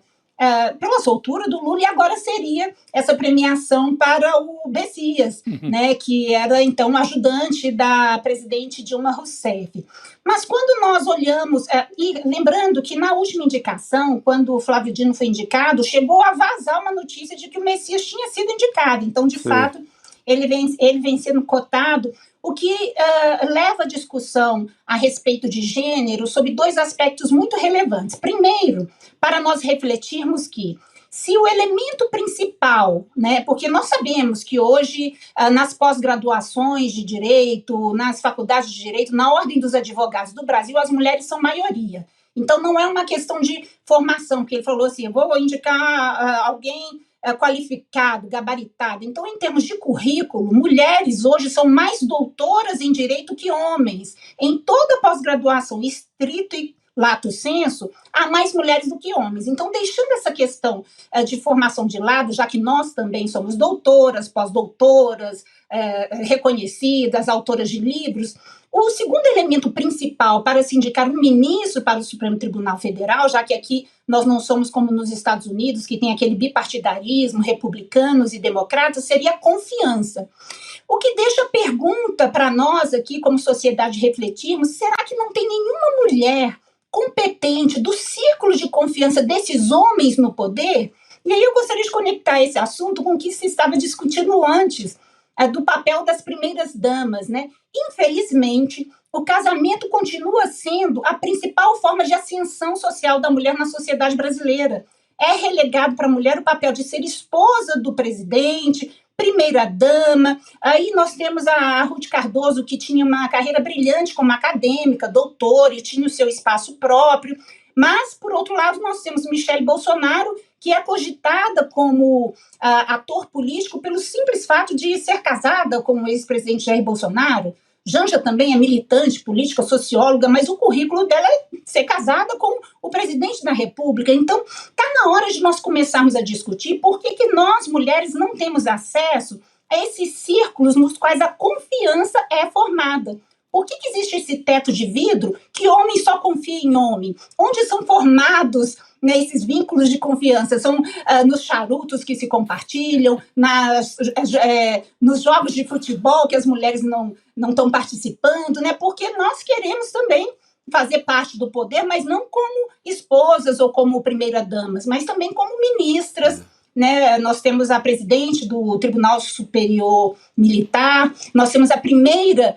soltura do Lula, e agora seria essa premiação para o Bessias, né, que era, então, ajudante da presidente Dilma Rousseff. Mas quando nós olhamos, e lembrando que na última indicação, quando o Flávio Dino foi indicado, chegou a vazar uma notícia de que o Messias tinha sido indicado. Então, de fato, ele vem sendo cotado, o que leva a discussão a respeito de gênero sobre 2 aspectos muito relevantes. Primeiro, para nós refletirmos que se o elemento principal, né, porque nós sabemos que hoje, nas pós-graduações de direito, nas faculdades de direito, na ordem dos advogados do Brasil, as mulheres são maioria. Então, não é uma questão de formação, porque ele falou assim, eu vou indicar alguém qualificado, gabaritado. Então, em termos de currículo, mulheres hoje são mais doutoras em direito que homens. Em toda pós-graduação, estrito e lato sensu, há mais mulheres do que homens. Então, deixando essa questão de formação de lado, já que nós também somos doutoras, pós-doutoras, reconhecidas, autoras de livros, o segundo elemento principal para se indicar um ministro para o Supremo Tribunal Federal, já que aqui nós não somos como nos Estados Unidos, que tem aquele bipartidarismo, republicanos e democratas, seria a confiança. O que deixa a pergunta para nós aqui, como sociedade, refletirmos, será que não tem nenhuma mulher competente do círculo de confiança desses homens no poder? E aí eu gostaria de conectar esse assunto com o que se estava discutindo antes, do papel das primeiras damas, né? Infelizmente, o casamento continua sendo a principal forma de ascensão social da mulher na sociedade brasileira. É relegado para a mulher o papel de ser esposa do presidente, primeira-dama. Aí nós temos a Ruth Cardoso, que tinha uma carreira brilhante como acadêmica, doutora, e tinha o seu espaço próprio. Mas, por outro lado, nós temos Michele Bolsonaro, que é cogitada como ator político pelo simples fato de ser casada com o ex-presidente Jair Bolsonaro. Janja também é militante, política, socióloga, mas o currículo dela é ser casada com o presidente da República. Então, está na hora de nós começarmos a discutir por que nós, mulheres, não temos acesso a esses círculos nos quais a confiança é formada. Por que existe esse teto de vidro que homem só confia em homem? Onde são formados, né, esses vínculos de confiança? São nos charutos que se compartilham, nos jogos de futebol que as mulheres não estão participando, né? Porque nós queremos também fazer parte do poder, mas não como esposas ou como primeira-damas, mas também como ministras. Né? Nós temos a presidente do Tribunal Superior Militar, nós temos a primeira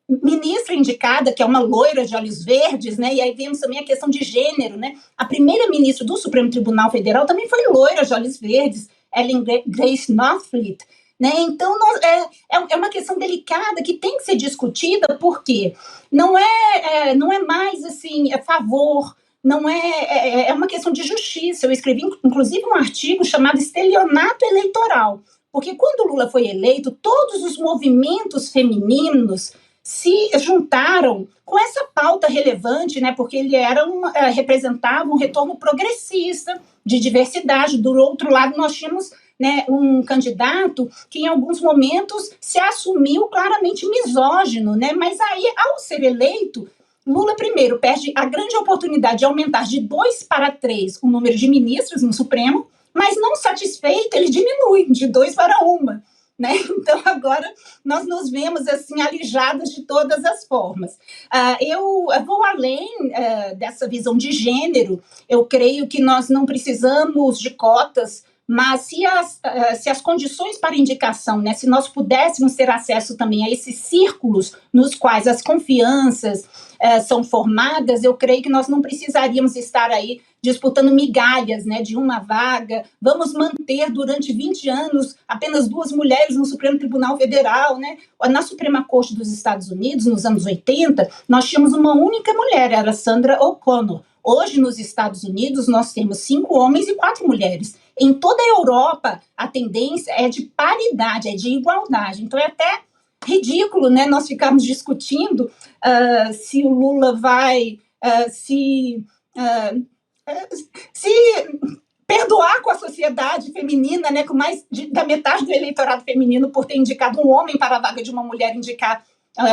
ministra indicada, que é uma loira de olhos verdes, né? E aí vemos também a questão de gênero, né? A primeira ministra do Supremo Tribunal Federal também foi loira de olhos verdes, Ellen Grace Northfleet. Né? Então, é uma questão delicada que tem que ser discutida, porque não é mais assim, favor, não é uma questão de justiça. Eu escrevi, inclusive, um artigo chamado Estelionato Eleitoral, porque quando Lula foi eleito, todos os movimentos femininos se juntaram com essa pauta relevante, né, porque ele representava um retorno progressista de diversidade. Do outro lado, nós tínhamos, né, um candidato que em alguns momentos se assumiu claramente misógino, né, mas aí, ao ser eleito, Lula, primeiro, perde a grande oportunidade de aumentar de 2 para 3 o número de ministros no Supremo, mas não satisfeito, ele diminui de 2 para 1. Né? Então, agora nós nos vemos assim, alijadas de todas as formas. Eu vou além dessa visão de gênero. Eu creio que nós não precisamos de cotas, mas se as condições para indicação, né, se nós pudéssemos ter acesso também a esses círculos nos quais as confianças são formadas, eu creio que nós não precisaríamos estar aí disputando migalhas, né, de uma vaga. Vamos manter durante 20 anos apenas 2 mulheres no Supremo Tribunal Federal. Né? Na Suprema Corte dos Estados Unidos, nos anos 80, nós tínhamos uma única mulher, era Sandra O'Connor. Hoje, nos Estados Unidos, nós temos 5 homens e 4 mulheres. Em toda a Europa, a tendência é de paridade, é de igualdade. Então, é até ridículo, né, nós ficarmos discutindo se o Lula vai se perdoar com a sociedade feminina, né, com mais da metade do eleitorado feminino por ter indicado um homem para a vaga de uma mulher, indicar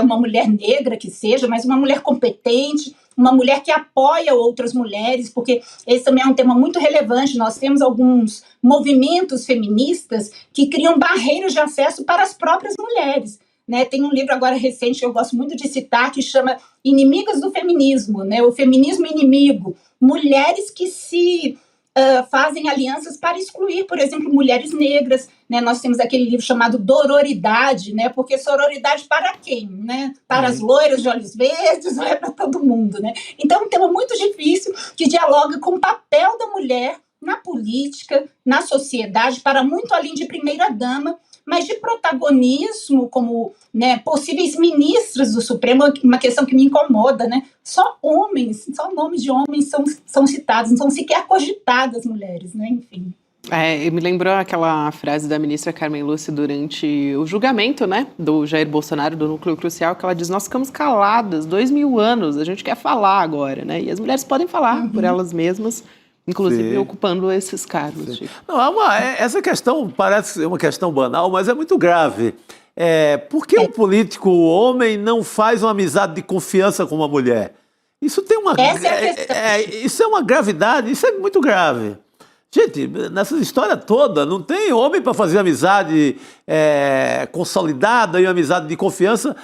uma mulher negra que seja, mas uma mulher competente, uma mulher que apoia outras mulheres, porque esse também é um tema muito relevante. Nós temos alguns movimentos feministas que criam barreiras de acesso para as próprias mulheres. Né? Tem um livro agora recente que eu gosto muito de citar, que chama Inimigas do Feminismo, né? O Feminismo Inimigo. Mulheres que se fazem alianças para excluir, por exemplo, mulheres negras. Né? Nós temos aquele livro chamado Dororidade, né? Porque sororidade para quem? Né? Para as loiras de olhos verdes, não é para todo mundo. Né? Então, é um tema muito difícil que dialoga com o papel da mulher na política, na sociedade, para muito além de primeira-dama, mas de protagonismo como, né, possíveis ministras do Supremo, uma questão que me incomoda, né? Só homens, só nomes de homens são citados, não são sequer cogitadas mulheres, né? Enfim. Me lembrou aquela frase da ministra Carmen Lúcia durante o julgamento, né, do Jair Bolsonaro, do Núcleo Crucial, que ela diz: nós ficamos caladas 2000 anos, a gente quer falar agora, né? E as mulheres podem falar por elas mesmas, inclusive Sim. ocupando esses cargos. Não, essa questão parece ser uma questão banal, mas é muito grave. Por que um político homem não faz uma amizade de confiança com uma mulher? Isso tem uma... isso é uma gravidade, isso é muito grave. Gente, nessa história toda, não tem homem para fazer amizade consolidada e amizade de confiança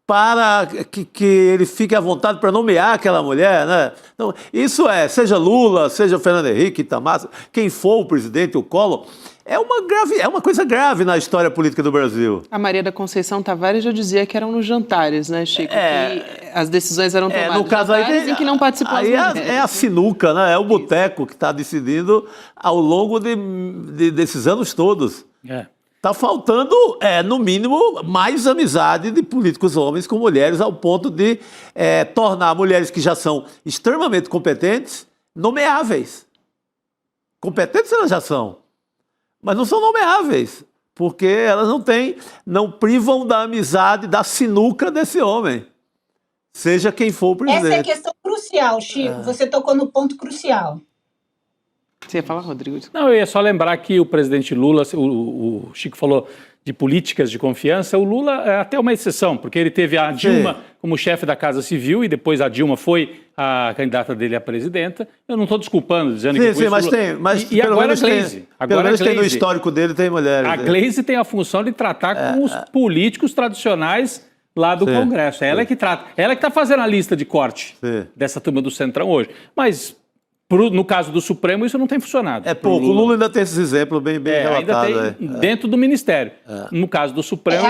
para que ele fique à vontade para nomear aquela mulher, né? Então, isso seja Lula, seja Fernando Henrique, Itamar, quem for o presidente, o Collor, é uma coisa grave na história política do Brasil. A Maria da Conceição Tavares já dizia que eram nos jantares, né, Chico? Que as decisões eram tomadas no caso aí, em que não participou as mulheres. É a sinuca, né? É o boteco que está decidindo ao longo desses anos todos. Está faltando, no mínimo, mais amizade de políticos homens com mulheres, ao ponto de tornar mulheres que já são extremamente competentes nomeáveis. Competentes elas já são, mas não são nomeáveis, porque elas não privam da amizade, da sinuca desse homem, seja quem for o presidente. Essa é a questão crucial, Chico. Você tocou no ponto crucial. Você ia falar, Rodrigo? Não, eu ia só lembrar que o presidente Lula, o Chico falou de políticas de confiança, o Lula é até uma exceção, porque ele teve a Dilma como chefe da Casa Civil e depois a Dilma foi a candidata dele à presidenta. Eu não estou desculpando, dizendo que foi mas Lula... tem, mas e agora a Gleisi. Pelo menos tem no histórico dele, tem mulheres. A Gleisi tem a função de tratar com os políticos tradicionais lá do Congresso. Ela é que trata. Ela é que está fazendo a lista de corte dessa turma do Centrão hoje. Mas... no caso do Supremo, isso não tem funcionado. É pouco. O Lula ainda tem esses exemplos bem relatados. Ainda tem dentro do Ministério. No caso do Supremo...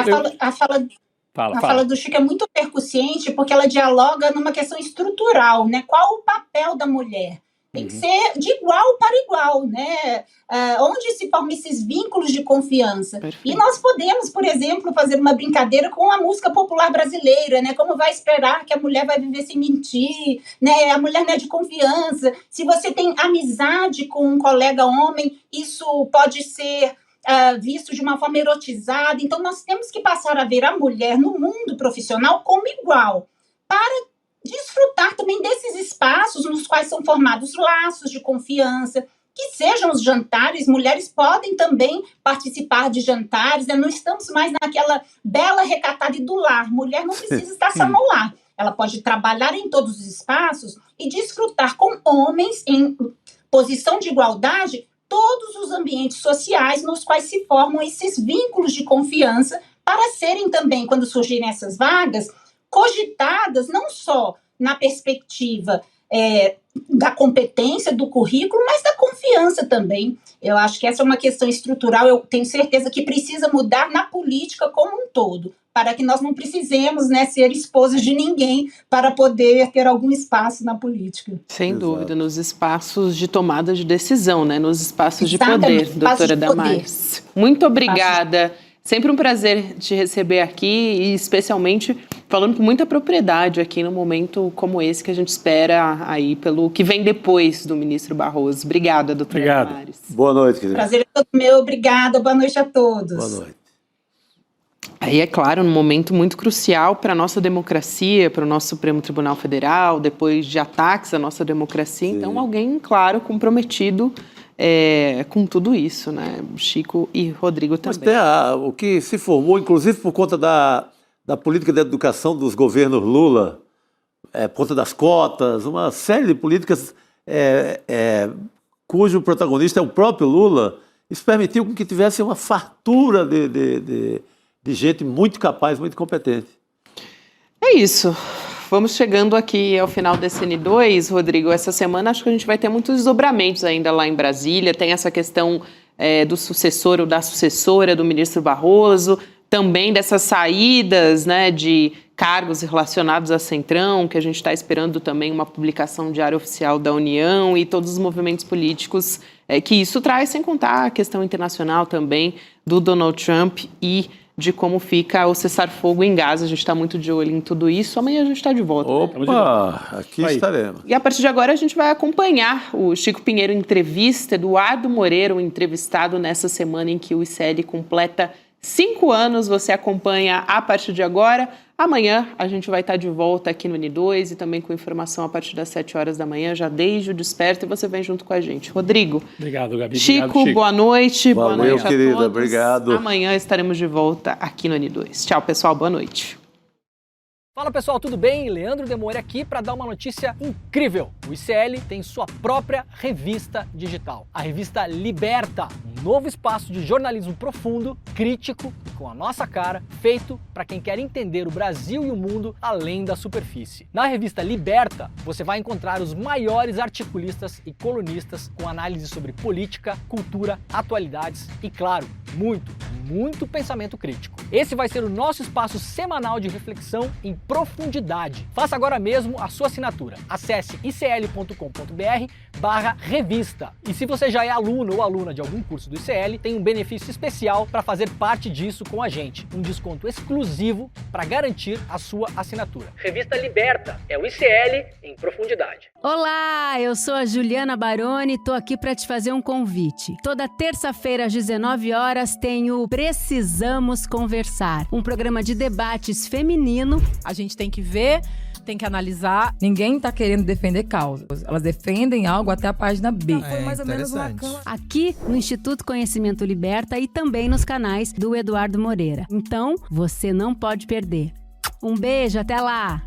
A fala do Chico é muito percussiente porque ela dialoga numa questão estrutural, né? Qual o papel da mulher? Tem que ser de igual para igual, né? Onde se formam esses vínculos de confiança. E nós podemos, por exemplo, fazer uma brincadeira com a música popular brasileira, né? Como vai esperar que a mulher vai viver sem mentir, né? A mulher não é de confiança. Se você tem amizade com um colega homem, isso pode ser visto de uma forma erotizada. Então, nós temos que passar a ver a mulher no mundo profissional como igual, para desfrutar também desses espaços nos quais são formados laços de confiança, que sejam os jantares. Mulheres podem também participar de jantares, né? Não estamos mais naquela bela recatada do lar. Mulher não precisa estar só no lar. Ela pode trabalhar em todos os espaços e desfrutar com homens em posição de igualdade todos os ambientes sociais nos quais se formam esses vínculos de confiança, para serem também, quando surgirem essas vagas, cogitadas não só na perspectiva da competência, do currículo, mas da confiança também. Eu acho que essa é uma questão estrutural, eu tenho certeza que precisa mudar na política como um todo, para que nós não precisemos, né, ser esposas de ninguém para poder ter algum espaço na política. Sem dúvida, nos espaços de tomada de decisão, né, nos espaços de poder, doutora Damares. Muito obrigada. Sempre um prazer te receber aqui e especialmente falando com muita propriedade aqui num momento como esse que a gente espera aí pelo que vem depois do ministro Barroso. Obrigada, doutora Damares. Boa noite, querida. Prazer é todo meu. Obrigada. Boa noite a todos. Boa noite. Aí, é claro, um momento muito crucial para a nossa democracia, para o nosso Supremo Tribunal Federal, depois de ataques à nossa democracia. Sim. Então, alguém, claro, comprometido com tudo isso, né? Chico e Rodrigo também. Mas tem o que se formou, inclusive por conta da política de educação dos governos Lula, por conta das cotas, uma série de políticas cujo protagonista é o próprio Lula, isso permitiu que tivesse uma fartura de gente muito capaz, muito competente. É isso. Vamos chegando aqui ao final desse N2, Rodrigo. Essa semana acho que a gente vai ter muitos desdobramentos ainda lá em Brasília. Tem essa questão do sucessor ou da sucessora do ministro Barroso, também dessas saídas, né, de cargos relacionados a Centrão, que a gente está esperando também uma publicação diária oficial da União e todos os movimentos políticos que isso traz, sem contar a questão internacional também do Donald Trump e de como fica o cessar-fogo em Gaza. A gente está muito de olho em tudo isso. Amanhã a gente está de volta. Opa, aqui estaremos. E a partir de agora a gente vai acompanhar o Chico Pinheiro em entrevista, Eduardo Moreira, o entrevistado nessa semana em que o ICL completa 5 anos. Você acompanha a partir de agora. Amanhã a gente vai estar de volta aqui no N2 e também com informação a partir das 7 horas da manhã, já desde o desperto, e você vem junto com a gente. Rodrigo. Obrigado, Gabi. Chico, obrigado, Chico. Boa noite. Boa noite, querida. Todos. Obrigado. Amanhã estaremos de volta aqui no N2. Tchau, pessoal. Boa noite. Fala pessoal, tudo bem? Leandro Demore aqui para dar uma notícia incrível. O ICL tem sua própria revista digital, a revista Liberta, um novo espaço de jornalismo profundo, crítico, com a nossa cara, feito para quem quer entender o Brasil e o mundo além da superfície. Na revista Liberta, você vai encontrar os maiores articulistas e colunistas com análise sobre política, cultura, atualidades e, claro, muito pensamento crítico. Esse vai ser o nosso espaço semanal de reflexão em profundidade. Faça agora mesmo a sua assinatura. Acesse icl.com.br/revista. E se você já é aluno ou aluna de algum curso do ICL, tem um benefício especial para fazer parte disso com a gente. Um desconto exclusivo para garantir a sua assinatura. Revista Liberta, é o ICL em profundidade. Olá, eu sou a Juliana Baroni e tô aqui para te fazer um convite. Toda terça-feira às 19 horas tem o Precisamos Conversar, um programa de debates feminino. A gente tem que ver, tem que analisar. Ninguém tá querendo defender causas. Elas defendem algo até a página B. Foi mais ou menos uma aqui no Instituto Conhecimento Liberta e também nos canais do Eduardo Moreira. Então, você não pode perder. Um beijo, até lá!